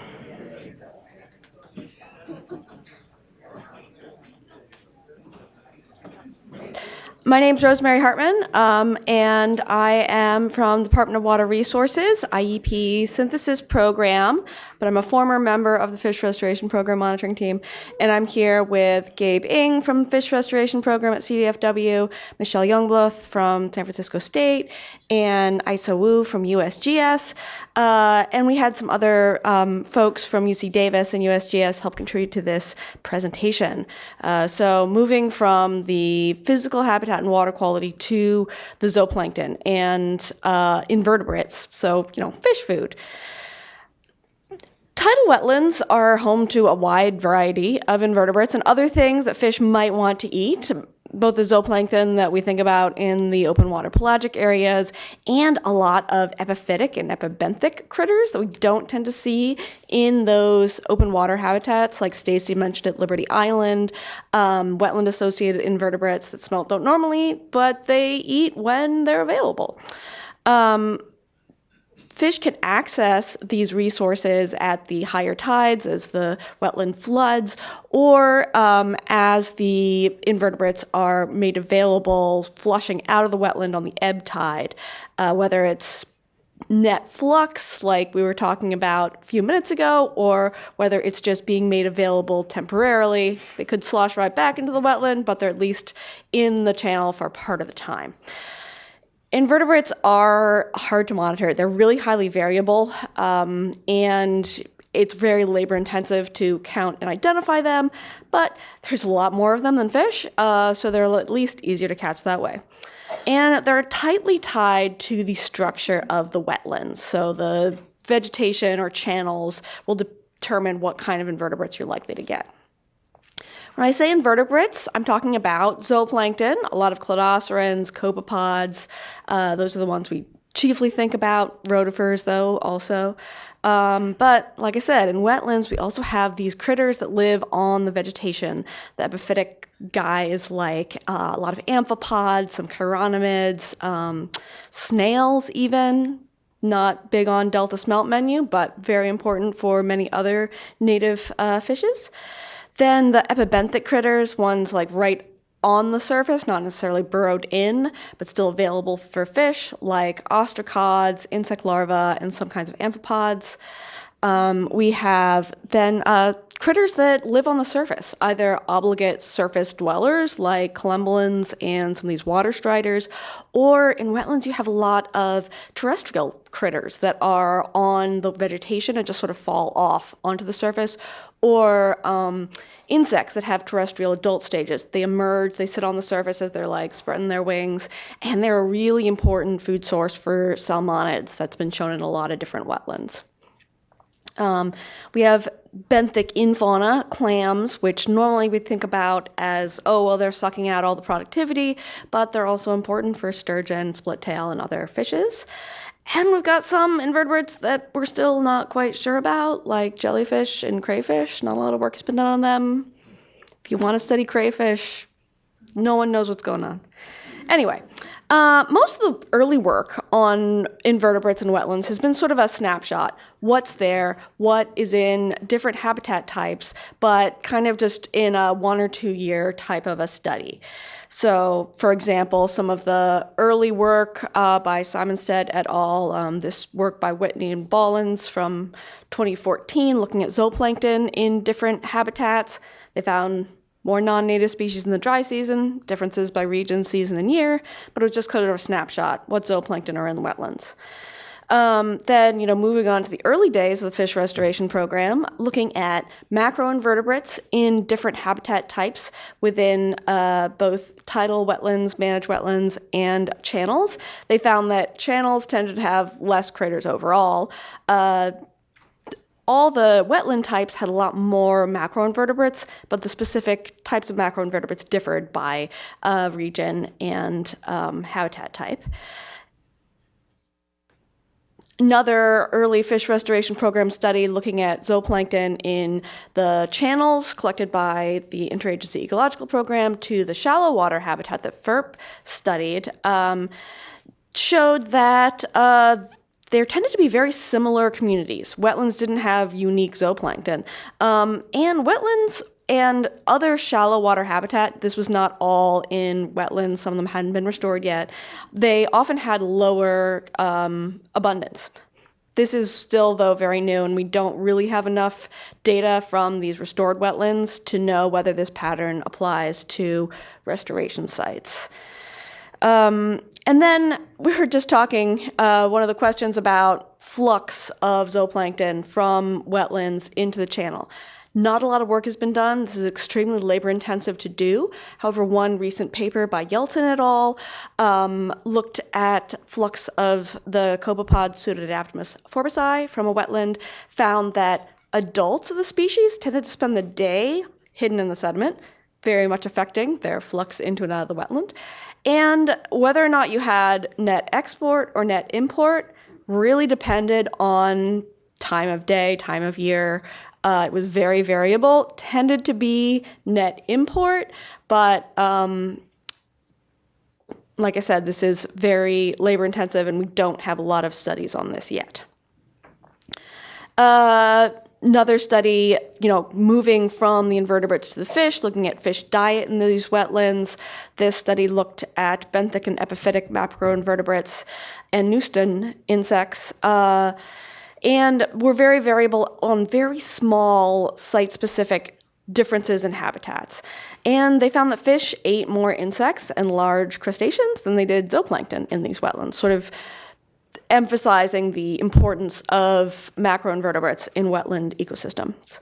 Speaker 12: My name's Rosemary Hartman, and I am from the Department of Water Resources, IEP Synthesis Program, but I'm a former member of the Fish Restoration Program Monitoring Team, and I'm here with Gabe Ng from Fish Restoration Program at CDFW, Michelle Youngbloth from San Francisco State, and Isa Wu from USGS, and we had some other folks from UC Davis and USGS help contribute to this presentation. So moving from the physical habitat and water quality to the zooplankton and invertebrates, so, fish food. Tidal wetlands are home to a wide variety of invertebrates and other things that fish might want to eat, both the zooplankton that we think about in the open water pelagic areas and a lot of epiphytic and epibenthic critters that we don't tend to see in those open water habitats, like Stacy mentioned at Liberty Island, wetland-associated invertebrates that smelt don't normally eat, but they eat when they're available. Fish can access these resources at the higher tides as the wetland floods, or as the invertebrates are made available flushing out of the wetland on the ebb tide, whether it's net flux like we were talking about a few minutes ago, or whether it's just being made available temporarily. They could slosh right back into the wetland, but they're at least in the channel for part of the time. Invertebrates are hard to monitor. They're really highly variable, and it's very labor intensive to count and identify them, but there's a lot more of them than fish, so they're at least easier to catch that way. And they're tightly tied to the structure of the wetlands. So the vegetation or channels will determine what kind of invertebrates you're likely to get. When I say invertebrates, I'm talking about zooplankton, a lot of cladocerans, copepods. Those are the ones we chiefly think about. Rotifers, though, also. But like I said, in wetlands, we also have these critters that live on the vegetation. The epiphytic guys like a lot of amphipods, some chironomids, snails even. Not big on delta smelt menu, but very important for many other native fishes. Then the epibenthic critters, ones like right on the surface, not necessarily burrowed in, but still available for fish, like ostracods, insect larvae, and some kinds of amphipods. We have then critters that live on the surface, either obligate surface dwellers like collembolans and some of these water striders, or in wetlands you have a lot of terrestrial critters that are on the vegetation and just sort of fall off onto the surface, or insects that have terrestrial adult stages. They emerge, they sit on the surface as they're like spreading their wings, and they're a really important food source for salmonids that's been shown in a lot of different wetlands. We have benthic infauna, clams, which normally we think about as, oh, well, they're sucking out all the productivity, but they're also important for sturgeon, split tail, and other fishes. And we've got some invertebrates that we're still not quite sure about, like jellyfish and crayfish. Not a lot of work has been done on them. If you want to study crayfish, no one knows what's going on. Anyway, most of the early work on invertebrates and wetlands has been sort of a snapshot. What's there, what is in different habitat types, but kind of just in a 1 or 2 year type of a study. So, for example, some of the early work by Simonstead et al., this work by Whitney and Bollins from 2014, looking at zooplankton in different habitats. They found more non-native species in the dry season, differences by region, season, and year, but it was just kind of a snapshot, what zooplankton are in the wetlands. Then, moving on to the early days of the fish restoration program, looking at macroinvertebrates in different habitat types within both tidal wetlands, managed wetlands, and channels. They found that channels tended to have less critters overall. All the wetland types had a lot more macroinvertebrates, but the specific types of macroinvertebrates differed by region and habitat type. Another early fish restoration program study looking at zooplankton in the channels collected by the Interagency Ecological Program to the shallow water habitat that FERP studied showed that there tended to be very similar communities. Wetlands didn't have unique zooplankton. And wetlands and other shallow water habitat, this was not all in wetlands, some of them hadn't been restored yet, they often had lower abundance. This is still, though, very new, and we don't really have enough data from these restored wetlands to know whether this pattern applies to restoration sites. And then we were just talking, one of the questions about flux of zooplankton from wetlands into the channel. Not a lot of work has been done. This is extremely labor intensive to do. However, one recent paper by Yelton et al. Looked at flux of the copepod Pseudodaptimus forbici from a wetland, found that adults of the species tended to spend the day hidden in the sediment, very much affecting their flux into and out of the wetland. And whether or not you had net export or net import really depended on time of day, time of year. It was very variable, tended to be net import, but like I said, this is very labor intensive and we don't have a lot of studies on this yet. Another study, moving from the invertebrates to the fish, looking at fish diet in these wetlands. This study looked at benthic and epiphytic macroinvertebrates and Suisun insects, and were very variable on very small site-specific differences in habitats. And they found that fish ate more insects and large crustaceans than they did zooplankton in these wetlands, sort of emphasizing the importance of macroinvertebrates in wetland ecosystems.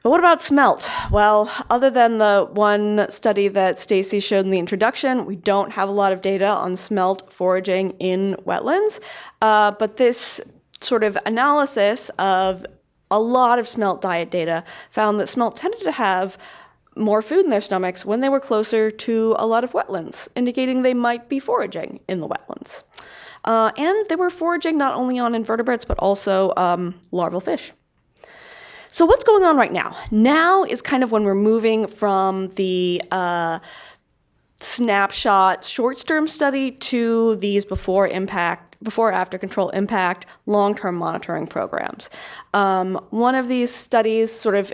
Speaker 12: But what about smelt? Well, other than the one study that Stacy showed in the introduction, we don't have a lot of data on smelt foraging in wetlands. But this sort of analysis of a lot of smelt diet data found that smelt tended to have more food in their stomachs when they were closer to a lot of wetlands, indicating they might be foraging in the wetlands. And they were foraging not only on invertebrates, but also larval fish. So what's going on right now? Now is kind of when we're moving from the snapshot short-term study to these before-after control impact long-term monitoring programs. One of these studies sort of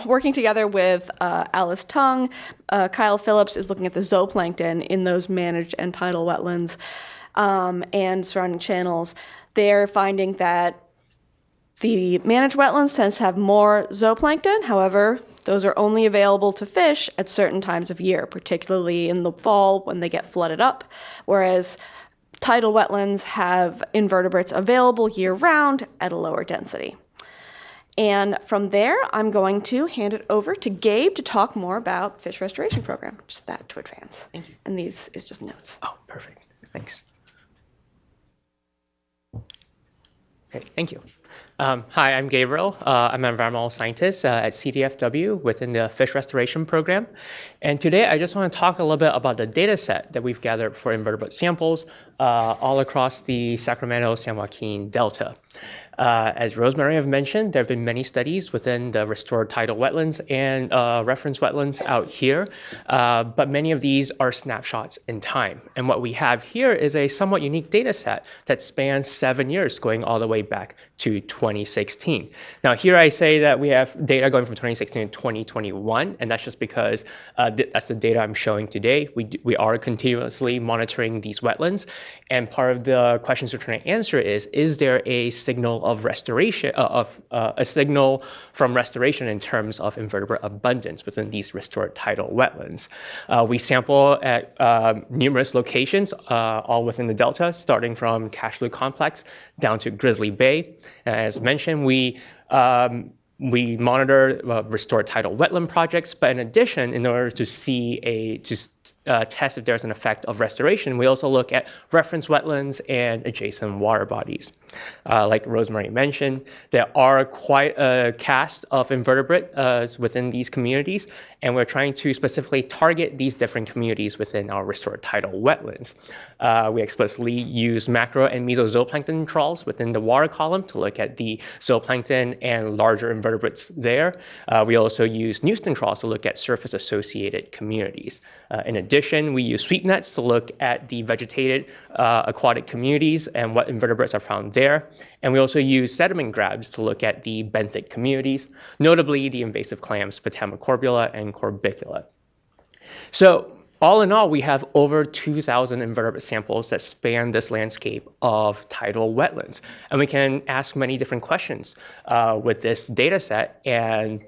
Speaker 12: working together with Alice Tung, Kyle Phillips is looking at the zooplankton in those managed and tidal wetlands and surrounding channels. They're finding that the managed wetlands tends to have more zooplankton. However, those are only available to fish at certain times of year, particularly in the fall when they get flooded up, whereas tidal wetlands have invertebrates available year-round at a lower density. And from there, I'm going to hand it over to Gabe to talk more about Fish Restoration Program, just that to advance.
Speaker 13: Thank you.
Speaker 12: And these is just notes.
Speaker 13: Oh, perfect. Thanks. Okay, thank you. Hi, I'm Gabriel. I'm an environmental scientist at CDFW within the Fish Restoration Program. And today I just want to talk a little bit about the data set that we've gathered for invertebrate samples all across the Sacramento-San Joaquin Delta. As Rosemary have mentioned, there have been many studies within the restored tidal wetlands and reference wetlands out here, but many of these are snapshots in time. And what we have here is a somewhat unique data set that spans 7 years, going all the way back to 2016. Now here I say that we have data going from 2016 to 2021, and that's just because that's the data I'm showing today. We are continuously monitoring these wetlands, and part of the questions we're trying to answer is there a signal of restoration, a signal from restoration in terms of invertebrate abundance within these restored tidal wetlands? We sample at numerous locations, all within the Delta, starting from Cashlou Complex down to Grizzly Bay. As mentioned, we monitor restored tidal wetland projects, but in addition, in order to see test if there's an effect of restoration, we also look at reference wetlands and adjacent water bodies. Like Rosemary mentioned, there are quite a cast of invertebrates within these communities, and we're trying to specifically target these different communities within our restored tidal wetlands. We explicitly use macro and mesozooplankton trawls within the water column to look at the zooplankton and larger invertebrates there. We also use Suisun trawls to look at surface-associated communities. In addition, we use sweep nets to look at the vegetated aquatic communities and what invertebrates are found there. And we also use sediment grabs to look at the benthic communities, notably the invasive clams Potamacorbula and Corbicula. So all in all, we have over 2,000 invertebrate samples that span this landscape of tidal wetlands. And we can ask many different questions with this data set. And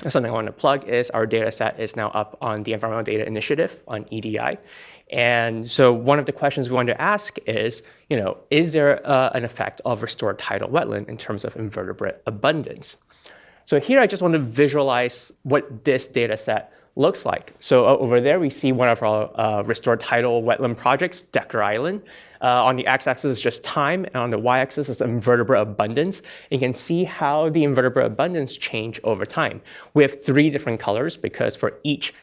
Speaker 13: something I want to plug is our data set is now up on the Environmental Data Initiative on EDI. And so one of the questions we wanted to ask is, is there an effect of restored tidal wetland in terms of invertebrate abundance? So here I just want to visualize what this data set looks like. So over there we see one of our restored tidal wetland projects, Decker Island. On the x-axis is just time, and on the y-axis is invertebrate abundance. You can see how the invertebrate abundance change over time. We have 3 different colors because for each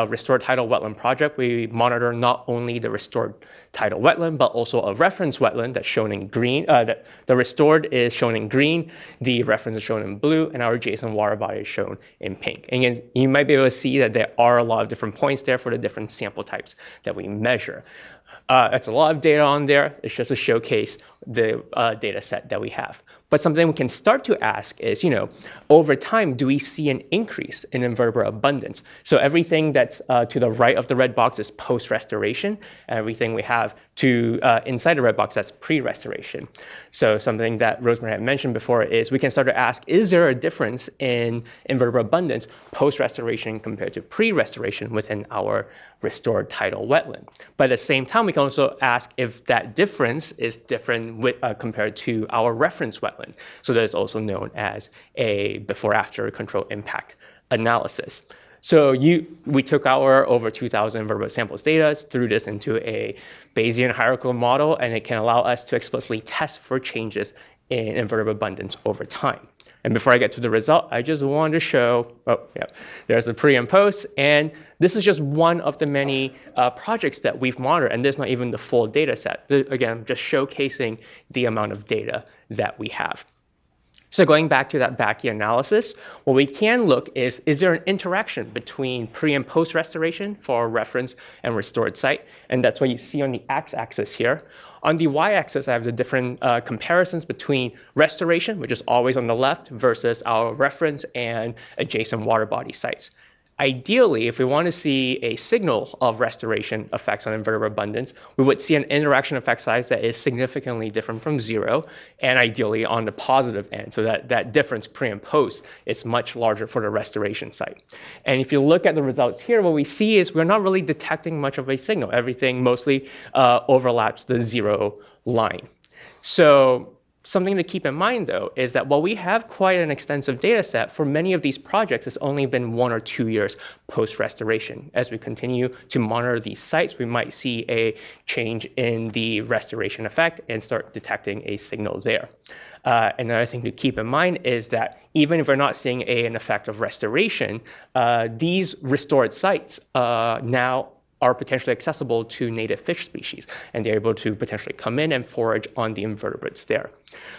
Speaker 13: restored tidal wetland project, we monitor not only the restored tidal wetland, but also a reference wetland that's shown in green. The restored is shown in green, the reference is shown in blue, and our adjacent water body is shown in pink. And you might be able to see that there are a lot of different points there for the different sample types that we measure. That's a lot of data on there. It's just to showcase the data set that we have. But something we can start to ask is, over time, do we see an increase in invertebrate abundance? So everything that's to the right of the red box is post-restoration. Everything we have to inside the red box, that's pre-restoration. So something that Rosemary had mentioned before is we can start to ask, is there a difference in invertebrate abundance post-restoration compared to pre-restoration within our restored tidal wetland? But at the same time, we can also ask if that difference is different compared to our reference wetland. So that is also known as a before-after control impact analysis. So we took our over 2,000 invertebrate samples data, threw this into a Bayesian hierarchical model, and it can allow us to explicitly test for changes in invertebrate abundance over time. And before I get to the result, I just wanted to show, there's the pre and post, and this is just one of the many projects that we've monitored, and there's not even the full data set. Again, just showcasing the amount of data that we have. So going back to that Bakke analysis, what we can look is there an interaction between pre and post restoration for our reference and restored site? And that's what you see on the x-axis here. On the y-axis, I have the different comparisons between restoration, which is always on the left, versus our reference and adjacent water body sites. Ideally, if we want to see a signal of restoration effects on invertebrate abundance, we would see an interaction effect size that is significantly different from 0, and ideally on the positive end, so that difference pre and post is much larger for the restoration site. And if you look at the results here, what we see is we're not really detecting much of a signal. Everything mostly overlaps the 0 line. So something to keep in mind, though, is that while we have quite an extensive data set, for many of these projects, it's only been 1 or 2 years post-restoration. As we continue to monitor these sites, we might see a change in the restoration effect and start detecting a signal there. Another thing to keep in mind is that even if we're not seeing an effect of restoration, these restored sites now are potentially accessible to native fish species, and they're able to potentially come in and forage on the invertebrates there.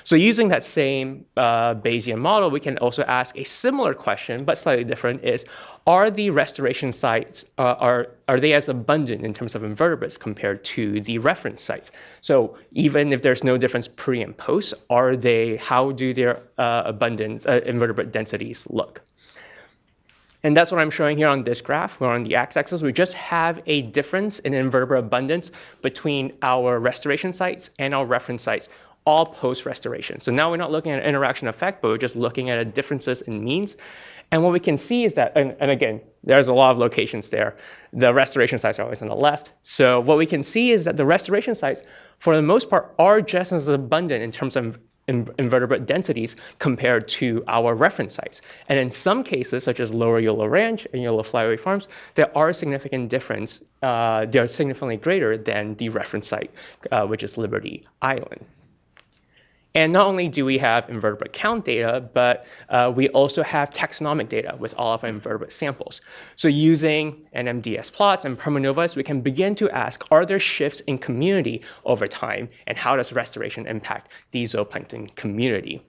Speaker 13: So using that same Bayesian model, we can also ask a similar question, but slightly different, is are the restoration sites, are they as abundant in terms of invertebrates compared to the reference sites? So even if there's no difference pre and post, how do their abundance, invertebrate densities look? And that's what I'm showing here on this graph. We're on the x-axis. We just have a difference in invertebrate abundance between our restoration sites and our reference sites, all post-restoration. So now we're not looking at an interaction effect, but we're just looking at differences in means. And what we can see is that, and again, there's a lot of locations there. The restoration sites are always on the left. So what we can see is that the restoration sites, for the most part, are just as abundant in terms of invertebrate densities compared to our reference sites. And in some cases, such as Lower Yolo Ranch and Yolo Flyaway Farms, there are significant difference. They're significantly greater than the reference site, which is Liberty Island. And not only do we have invertebrate count data, but we also have taxonomic data with all of our invertebrate samples. So using NMDS plots and permanovas, we can begin to ask, are there shifts in community over time, and how does restoration impact the zooplankton community?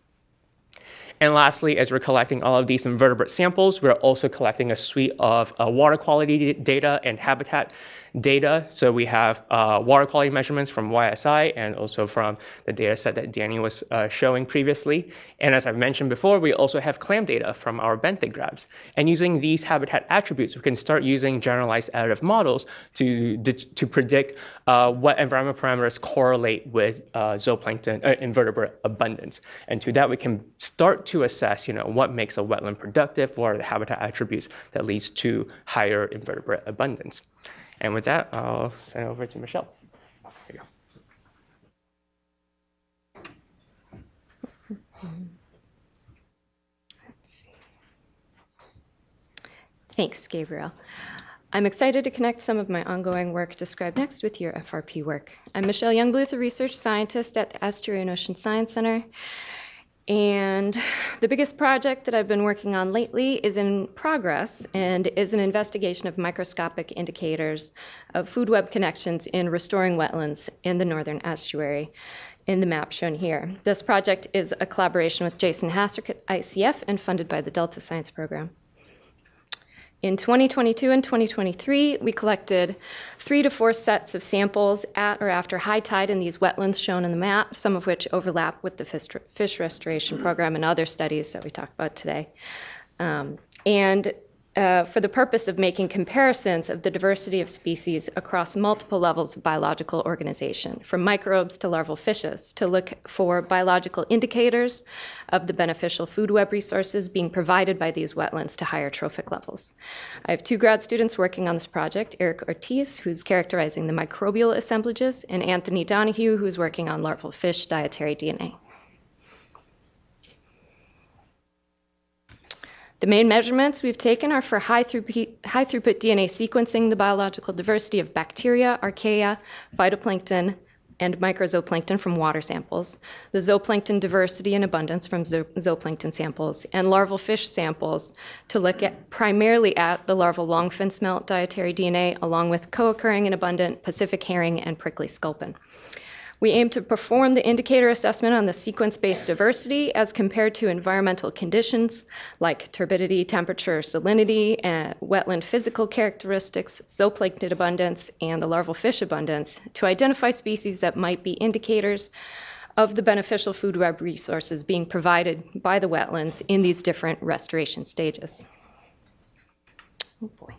Speaker 13: And lastly, as we're collecting all of these invertebrate samples, we're also collecting a suite of water quality data and habitat data. So we have water quality measurements from YSI and also from the data set that Danny was showing previously. And as I've mentioned before, we also have clam data from our benthic grabs. And using these habitat attributes, we can start using generalized additive models to predict what environmental parameters correlate with zooplankton invertebrate abundance. And to that, we can start to assess, what makes a wetland productive, what are the habitat attributes that leads to higher invertebrate abundance. And with that, I'll send it over to Michelle. There you go.
Speaker 1: Thanks, Gabriel. I'm excited to connect some of my ongoing work described next with your FRP work. I'm Michelle Youngbluth, a research scientist at the Estuary and Ocean Science Center. And the biggest project that I've been working on lately is in progress and is an investigation of microscopic indicators of food web connections in restoring wetlands in the northern estuary in the map shown here. This project is a collaboration with Jason Hassrick at ICF and funded by the Delta Science Program. In 2022 and 2023, we collected 3 to 4 sets of samples at or after high tide in these wetlands shown in the map, some of which overlap with the fish restoration program and other studies that we talked about today. For the purpose of making comparisons of the diversity of species across multiple levels of biological organization, from microbes to larval fishes, to look for biological indicators of the beneficial food web resources being provided by these wetlands to higher trophic levels. I have 2 grad students working on this project, Eric Ortiz, who's characterizing the microbial assemblages, and Anthony Donahue, who's working on larval fish dietary DNA. The main measurements we've taken are for high throughput DNA sequencing the biological diversity of bacteria, archaea, phytoplankton, and microzooplankton from water samples, the zooplankton diversity and abundance from zooplankton samples, and larval fish samples to look at primarily at the larval longfin smelt dietary DNA, along with co-occurring and abundant Pacific herring and prickly sculpin. We aim to perform the indicator assessment on the sequence-based diversity as compared to environmental conditions like turbidity, temperature, salinity, wetland physical characteristics, zooplankton abundance, and the larval fish abundance to identify species that might be indicators of the beneficial food web resources being provided by the wetlands in these different restoration stages. Oh boy,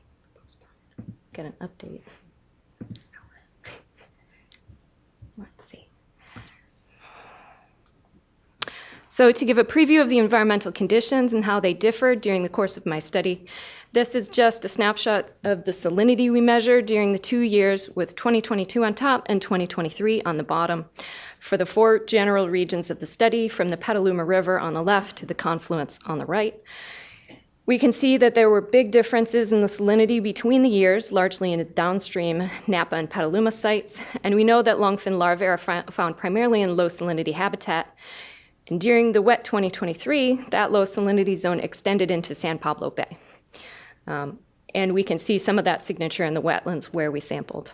Speaker 1: get an update. So to give a preview of the environmental conditions and how they differed during the course of my study, this is just a snapshot of the salinity we measured during the 2 years with 2022 on top and 2023 on the bottom for the 4 general regions of the study, from the Petaluma River on the left to the confluence on the right. We can see that there were big differences in the salinity between the years, largely in the downstream Napa and Petaluma sites, and we know that longfin larvae are found primarily in low salinity habitat. And during the wet 2023, that low salinity zone extended into San Pablo Bay. And we can see some of that signature in the wetlands where we sampled.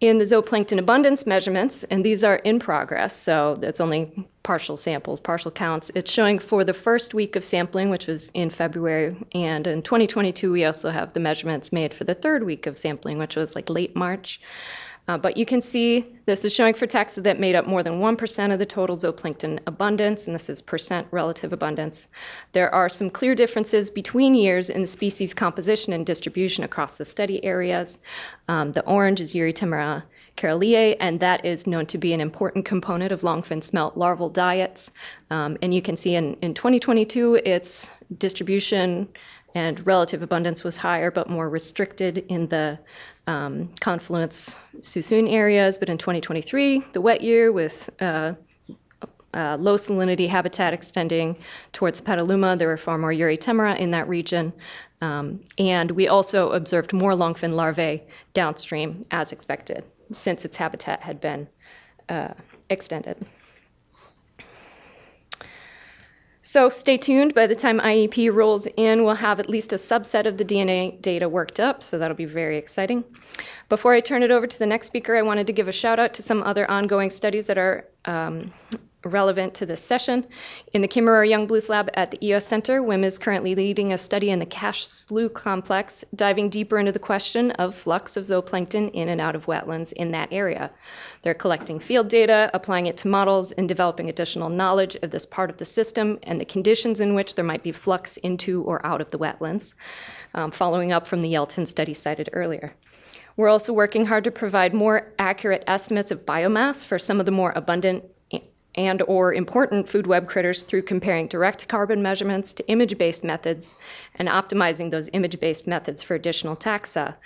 Speaker 1: In the zooplankton abundance measurements, and these are in progress, so that's only partial samples, partial counts, it's showing for the first week of sampling, which was in February, and in 2022, we also have the measurements made for the 3rd week of sampling, which was like late March. But you can see this is showing for taxa that made up more than 1% of the total zooplankton abundance, and this is percent relative abundance. There are some clear differences between years in the species composition and distribution across the study areas. The orange is Eurytimera caroleae, and that is known to be an important component of longfin smelt larval diets. And you can see in 2022, its distribution and relative abundance was higher but more restricted in the confluence Suisun areas, but in 2023, the wet year with low salinity habitat extending towards Petaluma, there were far more Eurytimera in that region, and we also observed more longfin larvae downstream as expected, since its habitat had been extended. So stay tuned. By the time IEP rolls in, we'll have at least a subset of the DNA data worked up, so that'll be very exciting. Before I turn it over to the next speaker, I wanted to give a shout out to some other ongoing studies that are relevant to this session. In the Kimmerer Youngbluth lab at the EOS Center, WIM is currently leading a study in the Cache Slough complex, diving deeper into the question of flux of zooplankton in and out of wetlands in that area. They're collecting field data, applying it to models, and developing additional knowledge of this part of the system and the conditions in which there might be flux into or out of the wetlands, following up from the Yelton study cited earlier. We're also working hard to provide more accurate estimates of biomass for some of the more abundant and or important food web critters through comparing direct carbon measurements to image-based methods and optimizing those image-based methods for additional taxa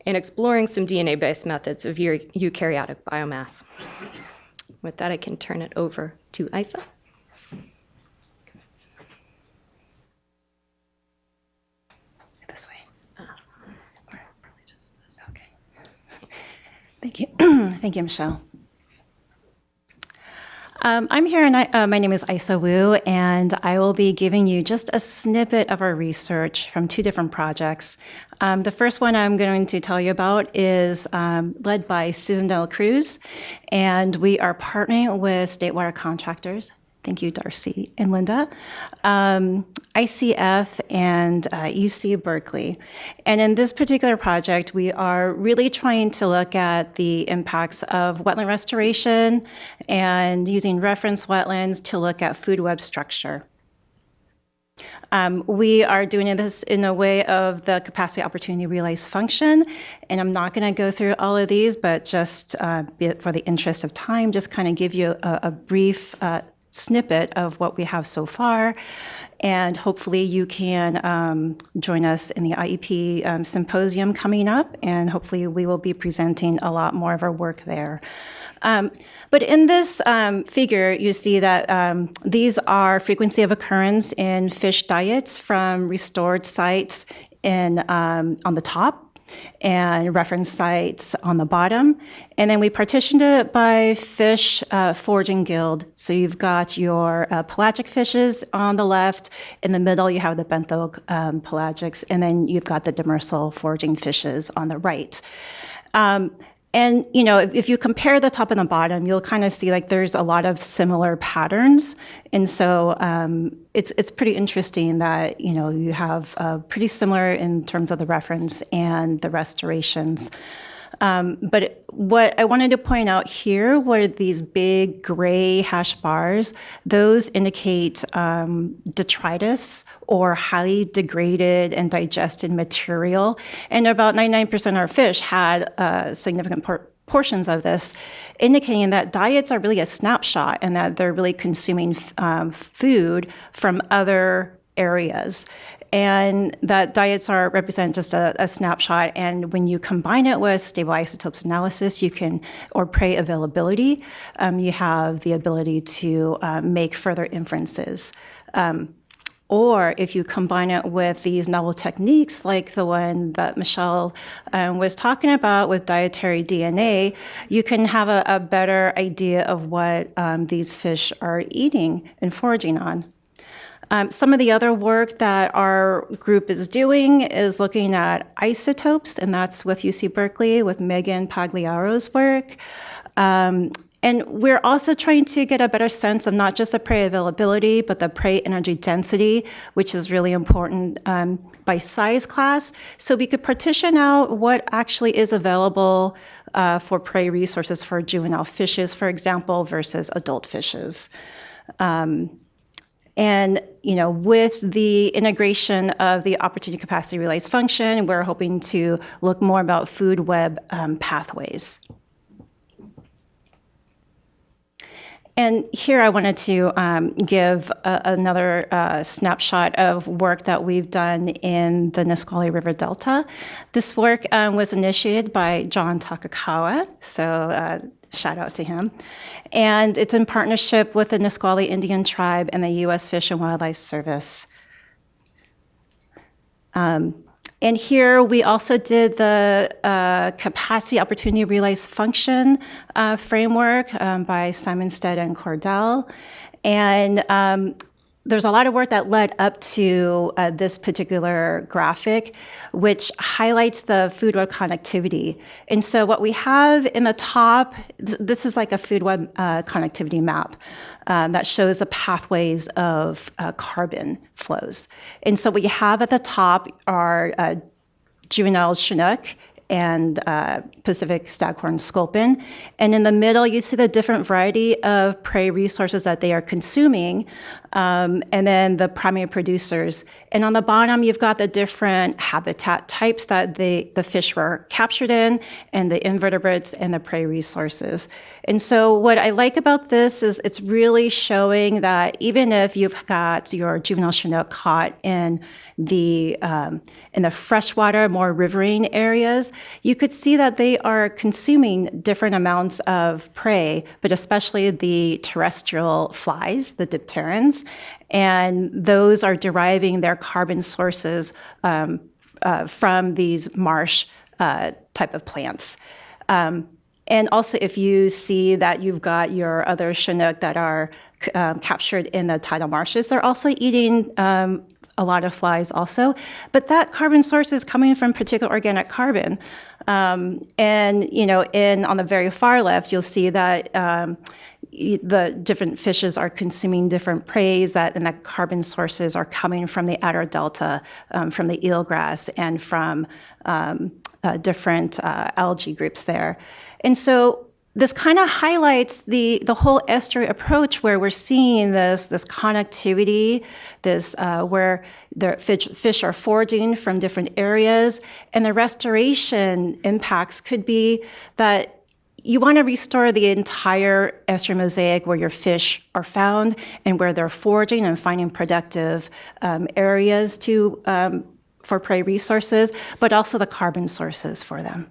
Speaker 1: and exploring some DNA-based methods of eukaryotic biomass. With that, I can turn it over to Isa.
Speaker 14: Thank you, Michelle. I'm here, and my name is Isa Wu, and I will be giving you just a snippet of our research from 2 different projects. The first one I'm going to tell you about is led by Susan de la Cruz, and we are partnering with state water contractors. Thank you, Darcy and Linda. ICF and UC Berkeley. And in this particular project, we are really trying to look at the impacts of wetland restoration and using reference wetlands to look at food web structure. We are doing this in a way of the capacity opportunity realized function, and I'm not going to go through all of these, but just for the interest of time, just kind of give you a brief snippet of what we have so far, and hopefully you can join us in the IEP symposium coming up, and hopefully we will be presenting a lot more of our work there. But in this figure, you see that these are frequency of occurrence in fish diets from restored sites on the top, and reference sites on the bottom. And then we partitioned it by fish foraging guild. So you've got your pelagic fishes on the left. In the middle, you have the bentho pelagics. And then you've got the demersal foraging fishes on the right. And, you know, if you compare the top and the bottom, you'll kind of see like there's a lot of similar patterns. And so it's pretty interesting that, you know, you have pretty similar in terms of the reference and the restorations. But what I wanted to point out here were these big gray hash bars. Those indicate detritus or highly degraded and digested material. And about 99% of our fish had significant portions of this, indicating that diets are really a snapshot and that they're really consuming food from other areas. And that diets represent just a snapshot. And when you combine it with stable isotopes analysis, or prey availability, you have the ability to make further inferences. Or if you combine it with these novel techniques like the one that Michelle was talking about with dietary DNA, you can have a better idea of what these fish are eating and foraging on. Some of the other work that our group is doing is looking at isotopes, and that's with UC Berkeley with Megan Pagliaro's work. And we're also trying to get a better sense of not just the prey availability, but the prey energy density, which is really important by size class. So we could partition out what actually is available for prey resources for juvenile fishes, for example, versus adult fishes. And, you know, with the integration of the opportunity capacity realized function, we're hoping to look more about food web pathways. And here I wanted to give another snapshot of work that we've done in the Nisqually River Delta. This work was initiated by John Takakawa, so shout out to him. And it's in partnership with the Nisqually Indian Tribe and the U.S. Fish and Wildlife Service. And here we also did the capacity opportunity realized function framework by Simon Stead and Cordell. And there's a lot of work that led up to this particular graphic, which highlights the food web connectivity. And so what we have in the top, this is like a food web connectivity map that shows the pathways of carbon flows. And so what you have at the top are juvenile Chinook and Pacific staghorn sculpin. And in the middle, you see the different variety of prey resources that they are consuming, and then the primary producers. And on the bottom, you've got the different habitat types that the fish were captured in, and the invertebrates and the prey resources. And so what I like about this is it's really showing that even if you've got your juvenile Chinook caught in the freshwater, more riverine areas, you could see that they are consuming different amounts of prey, but especially the terrestrial flies, the dipterans, and those are deriving their carbon sources from these marsh type of plants. And also, if you see that you've got your other Chinook that are captured in the tidal marshes, they're also eating a lot of flies also. But that carbon source is coming from particulate organic carbon. And, you know, on the very far left, you'll see that the different fishes are consuming different prey, and that carbon sources are coming from the outer delta, from the eelgrass, and from different algae groups there. And so this kind of highlights the whole estuary approach, where we're seeing this connectivity, where the fish are foraging from different areas, and the restoration impacts could be that you want to restore the entire estuary mosaic where your fish are found and where they're foraging and finding productive areas for prey resources, but also the carbon sources for them.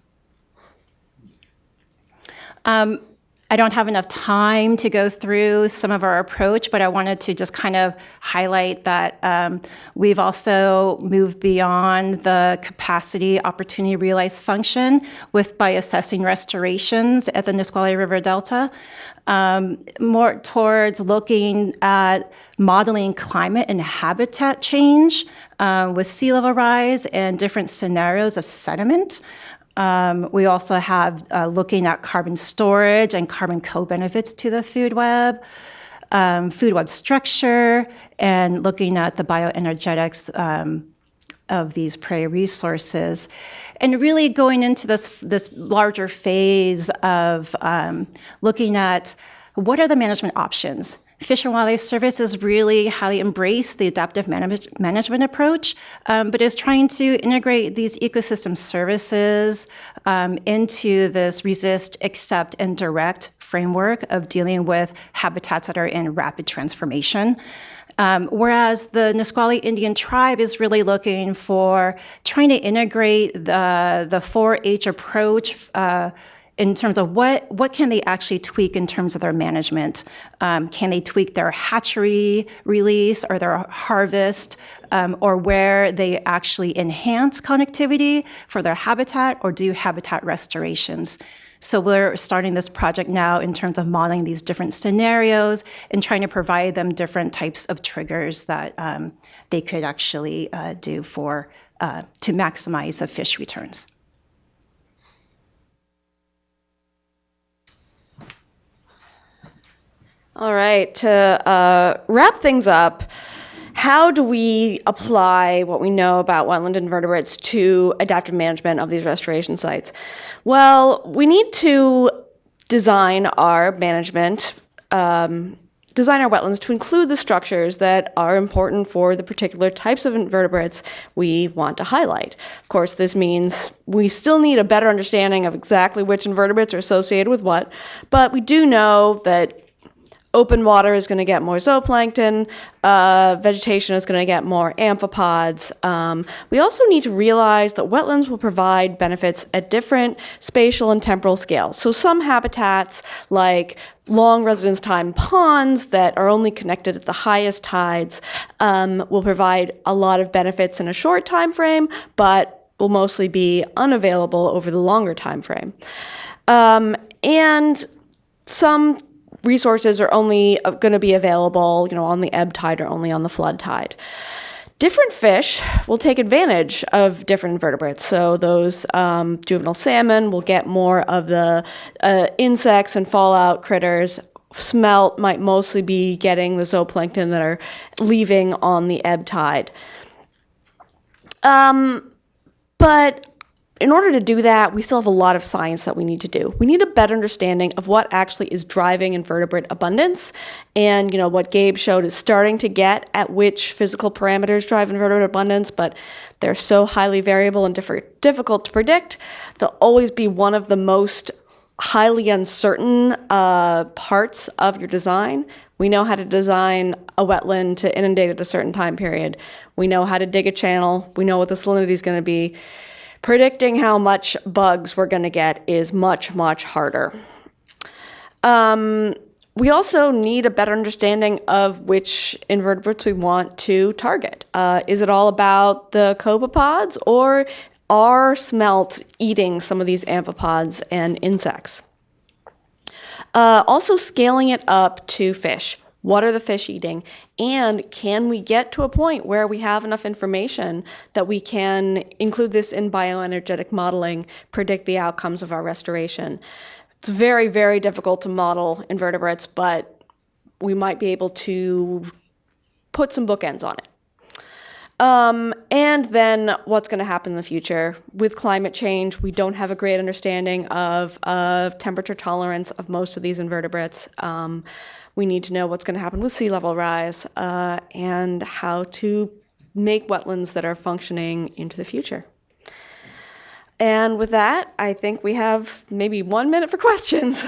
Speaker 14: I don't have enough time to go through some of our approach, but I wanted to just kind of highlight that we've also moved beyond the capacity opportunity realized function by assessing restorations at the Nisqually River Delta, more towards looking at modeling climate and habitat change with sea level rise and different scenarios of sediment. We also have looking at carbon storage and carbon co-benefits to the food web structure, and looking at the bioenergetics of these prey resources, and really going into this larger phase of looking at what are the management options. Fish and Wildlife Service has really highly embraced the adaptive management approach, but is trying to integrate these ecosystem services into this resist, accept, and direct framework of dealing with habitats that are in rapid transformation. Whereas the Nisqually Indian tribe is really looking for trying to integrate the 4-H approach in terms of what can they actually tweak in terms of their management. Can they tweak their hatchery release or their harvest, or where they actually enhance connectivity for their habitat or do habitat restorations? So we're starting this project now in terms of modeling these different scenarios and trying to provide them different types of triggers that they could actually do to maximize the fish returns.
Speaker 12: All right, to wrap things up, how do we apply what we know about wetland invertebrates to adaptive management of these restoration sites? Well, we need to design our management, design our wetlands to include the structures that are important for the particular types of invertebrates we want to highlight. Of course, this means we still need a better understanding of exactly which invertebrates are associated with what, but we do know that open water is going to get more zooplankton, vegetation is going to get more amphipods. We also need to realize that wetlands will provide benefits at different spatial and temporal scales. So some habitats, like long residence time ponds that are only connected at the highest tides, will provide a lot of benefits in a short time frame, but will mostly be unavailable over the longer time frame. And some resources are only going to be available, on the ebb tide or only on the flood tide. Different fish will take advantage of different invertebrates. So those juvenile salmon will get more of the insects and fallout critters. Smelt might mostly be getting the zooplankton that are leaving on the ebb tide. But in order to do that, we still have a lot of science that we need to do. We need a better understanding of what actually is driving invertebrate abundance. And, what Gabe showed is starting to get at which physical parameters drive invertebrate abundance, but they're so highly variable and difficult to predict. They'll always be one of the most highly uncertain parts of your design. We know how to design a wetland to inundate at a certain time period. We know how to dig a channel. We know what the salinity is going to be. Predicting how much bugs we're going to get is much, much harder. We also need a better understanding of which invertebrates we want to target. Is it all about the copepods, or are smelt eating some of these amphipods and insects? Also scaling it up to fish. What are the fish eating? And can we get to a point where we have enough information that we can include this in bioenergetic modeling, predict the outcomes of our restoration? It's very, very difficult to model invertebrates, but we might be able to put some bookends on it. And then what's going to happen in the future? With climate change, we don't have a great understanding of temperature tolerance of most of these invertebrates. We need to know what's going to happen with sea level rise and how to make wetlands that are functioning into the future. And with that, I think we have maybe 1 minute for questions.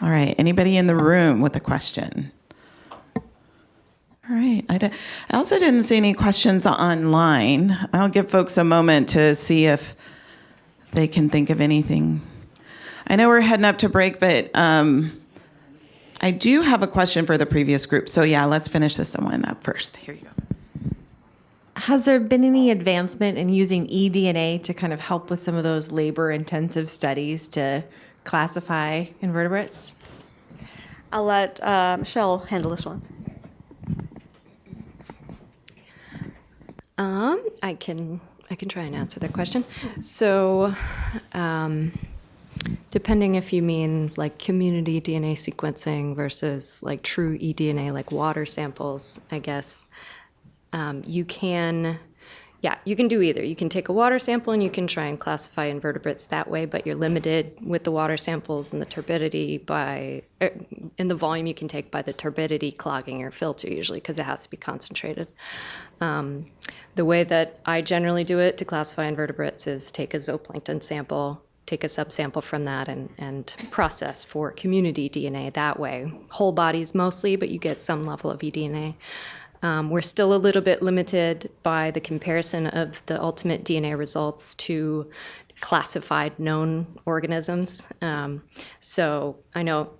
Speaker 5: All right, anybody in the room with a question? All right, I also didn't see any questions online. I'll give folks a moment to see if they can think of anything. I know we're heading up to break, but I do have a question for the previous group. So yeah, let's finish this one up first. Here you go.
Speaker 15: Has there been any advancement in using eDNA to kind of help with some of those labor-intensive studies to classify invertebrates?
Speaker 12: I'll let Michelle handle this one.
Speaker 16: I can try and answer that question. So, depending if you mean like community DNA sequencing versus like true eDNA, like water samples, I guess, you can do either. You can take a water sample and you can try and classify invertebrates that way, but you're limited with the water samples and the turbidity in the volume you can take by the turbidity clogging your filter usually, because it has to be concentrated. The way that I generally do it to classify invertebrates is take a zooplankton sample, take a subsample from that, and process for community DNA that way. Whole bodies mostly, but you get some level of eDNA. We're still a little bit limited by the comparison of the ultimate DNA results to classified known organisms. So I know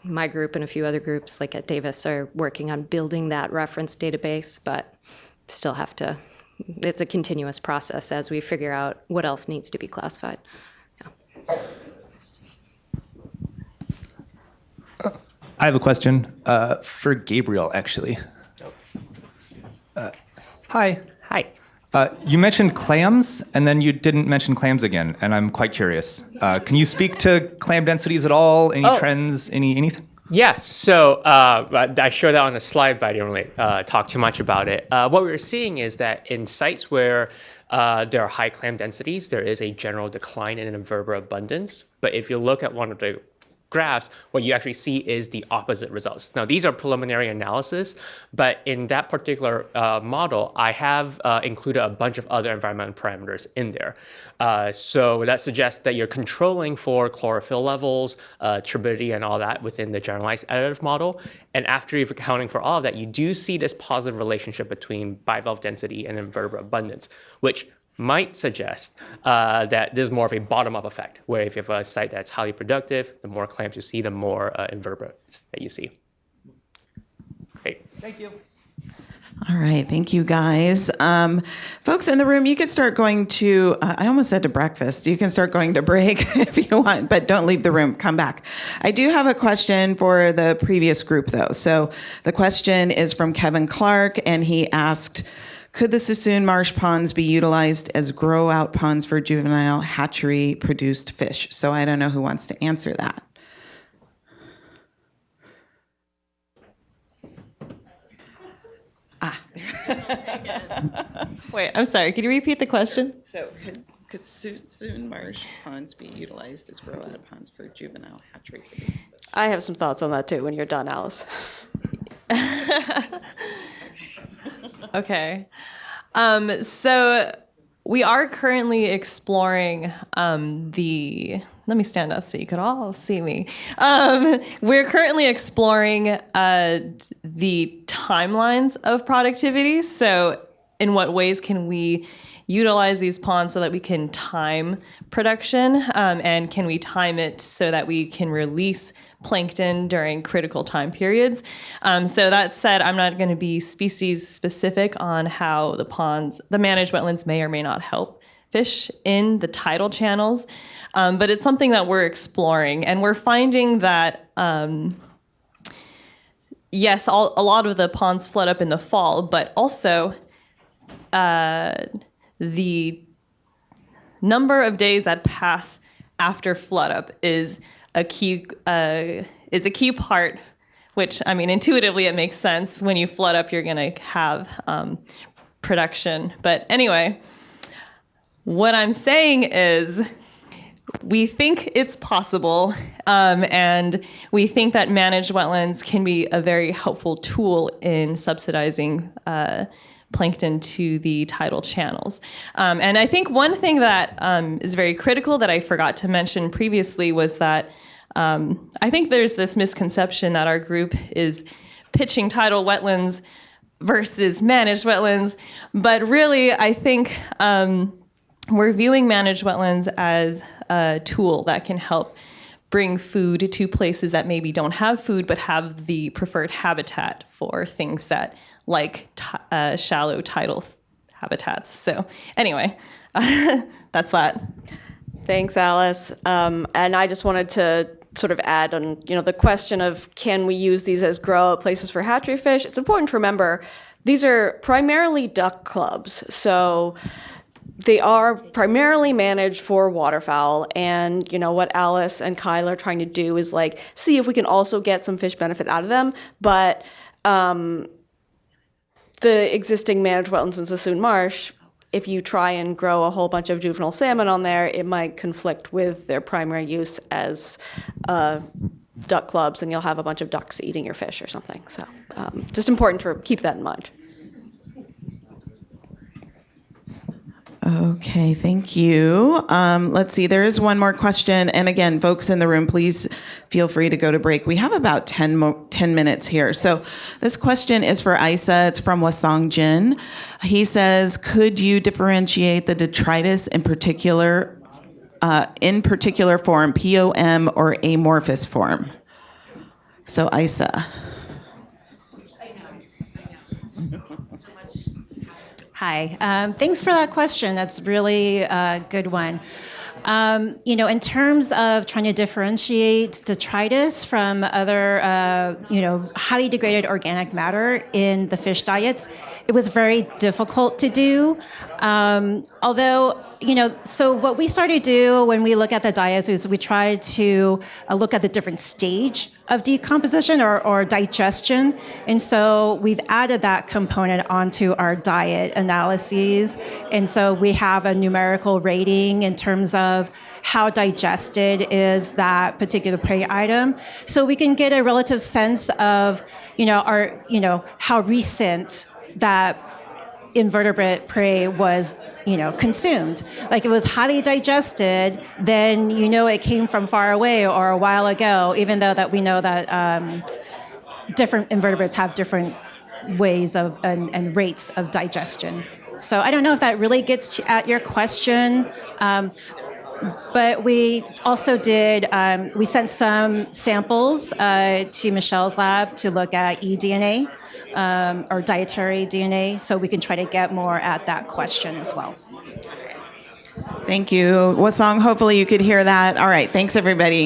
Speaker 16: my group and a few other groups like at Davis are working on building that reference database, but still have to, it's a continuous process as we figure out what else needs to be classified. Yeah.
Speaker 17: I have a question for Gabriel, actually. Hi.
Speaker 13: Hi.
Speaker 17: You mentioned clams, and then you didn't mention clams again, and I'm quite curious. Can you speak to clam densities at all? Any trends? Anything?
Speaker 13: Yes. So I showed that on a slide, but I didn't really talk too much about it. What we were seeing is that in sites where there are high clam densities, there is a general decline in invertebrate abundance. But if you look at one of the graphs, what you actually see is the opposite results. Now, these are preliminary analysis, but in that particular model, I have included a bunch of other environmental parameters in there. So that suggests that you're controlling for chlorophyll levels, turbidity, and all that within the generalized additive model. And after you've accounting for all of that, you do see this positive relationship between bivalve density and invertebrate abundance, which might suggest that there's more of a bottom-up effect, where if you have a site that's highly productive, the more clams you see, the more invertebrates that you see. Great.
Speaker 17: Thank you.
Speaker 5: All right, thank you guys. Folks in the room, you can start going to, I almost said to breakfast, you can start going to break if you want, but don't leave the room, come back. I do have a question for the previous group though. So the question is from Kevin Clark, and he asked, could the Suisun marsh ponds be utilized as grow-out ponds for juvenile hatchery-produced fish? So I don't know who wants to answer that.
Speaker 8: Wait, I'm sorry. Could you repeat the question?
Speaker 5: So could Suisun marsh ponds be utilized as grow-out ponds for juvenile hatchery-produced fish?
Speaker 12: I have some thoughts on that too when you're done, Alice.
Speaker 8: Okay. So we are currently exploring let me stand up so you could all see me. We're currently exploring the timelines of productivity. So in what ways can we utilize these ponds so that we can time production? And can we time it so that we can release plankton during critical time periods? So that said, I'm not going to be species specific on how the managed wetlands may or may not help fish in the tidal channels, but it's something that we're exploring, and we're finding that yes, a lot of the ponds flood up in the fall, but also the number of days that pass after flood up is a key part, which, I mean, intuitively it makes sense. When you flood up, you're going to have production. But anyway, what I'm saying is we think it's possible, and we think that managed wetlands can be a very helpful tool in subsidizing plankton to the tidal channels. And I think one thing that is very critical that I forgot to mention previously was that I think there's this misconception that our group is pitching tidal wetlands versus managed wetlands, but really I think we're viewing managed wetlands as a tool that can help bring food to places that maybe don't have food but have the preferred habitat for things that like shallow tidal habitats. So anyway, that's that.
Speaker 12: Thanks, Alice. And I just wanted to sort of add on, the question of can we use these as grow-out places for hatchery fish? It's important to remember these are primarily duck clubs. So they are primarily managed for waterfowl. And, what Alice and Kyle are trying to do is see if we can also get some fish benefit out of them. But the existing managed wetlands in Suisun Marsh, if you try and grow a whole bunch of juvenile salmon on there, it might conflict with their primary use as duck clubs, and you'll have a bunch of ducks eating your fish or something. So just important to keep that in mind.
Speaker 5: Okay, thank you. Let's see, there is one more question. And again, folks in the room, please feel free to go to break. We have about 10 minutes here. So this question is for Isa. It's from Wasong Jin. He says, could you differentiate the detritus in particular form, POM or amorphous form? So Isa.
Speaker 14: Hi. Thanks for that question. That's really a good one. In terms of trying to differentiate detritus from other, highly degraded organic matter in the fish diets, it was very difficult to do. Although, so what we started to do when we look at the diets is we tried to look at the different stage of decomposition or digestion. And so we've added that component onto our diet analyses. And so we have a numerical rating in terms of how digested is that particular prey item. So we can get a relative sense of, how recent that invertebrate prey was consumed. Like, it was highly digested, then it came from far away or a while ago, even though that we know that different invertebrates have different ways of and rates of digestion. So I don't know if that really gets at your question, but we also did, we sent some samples to Michelle's lab to look at eDNA, or dietary DNA, so we can try to get more at that question as well.
Speaker 5: Thank you. Wasong, hopefully you could hear that. All right, thanks everybody.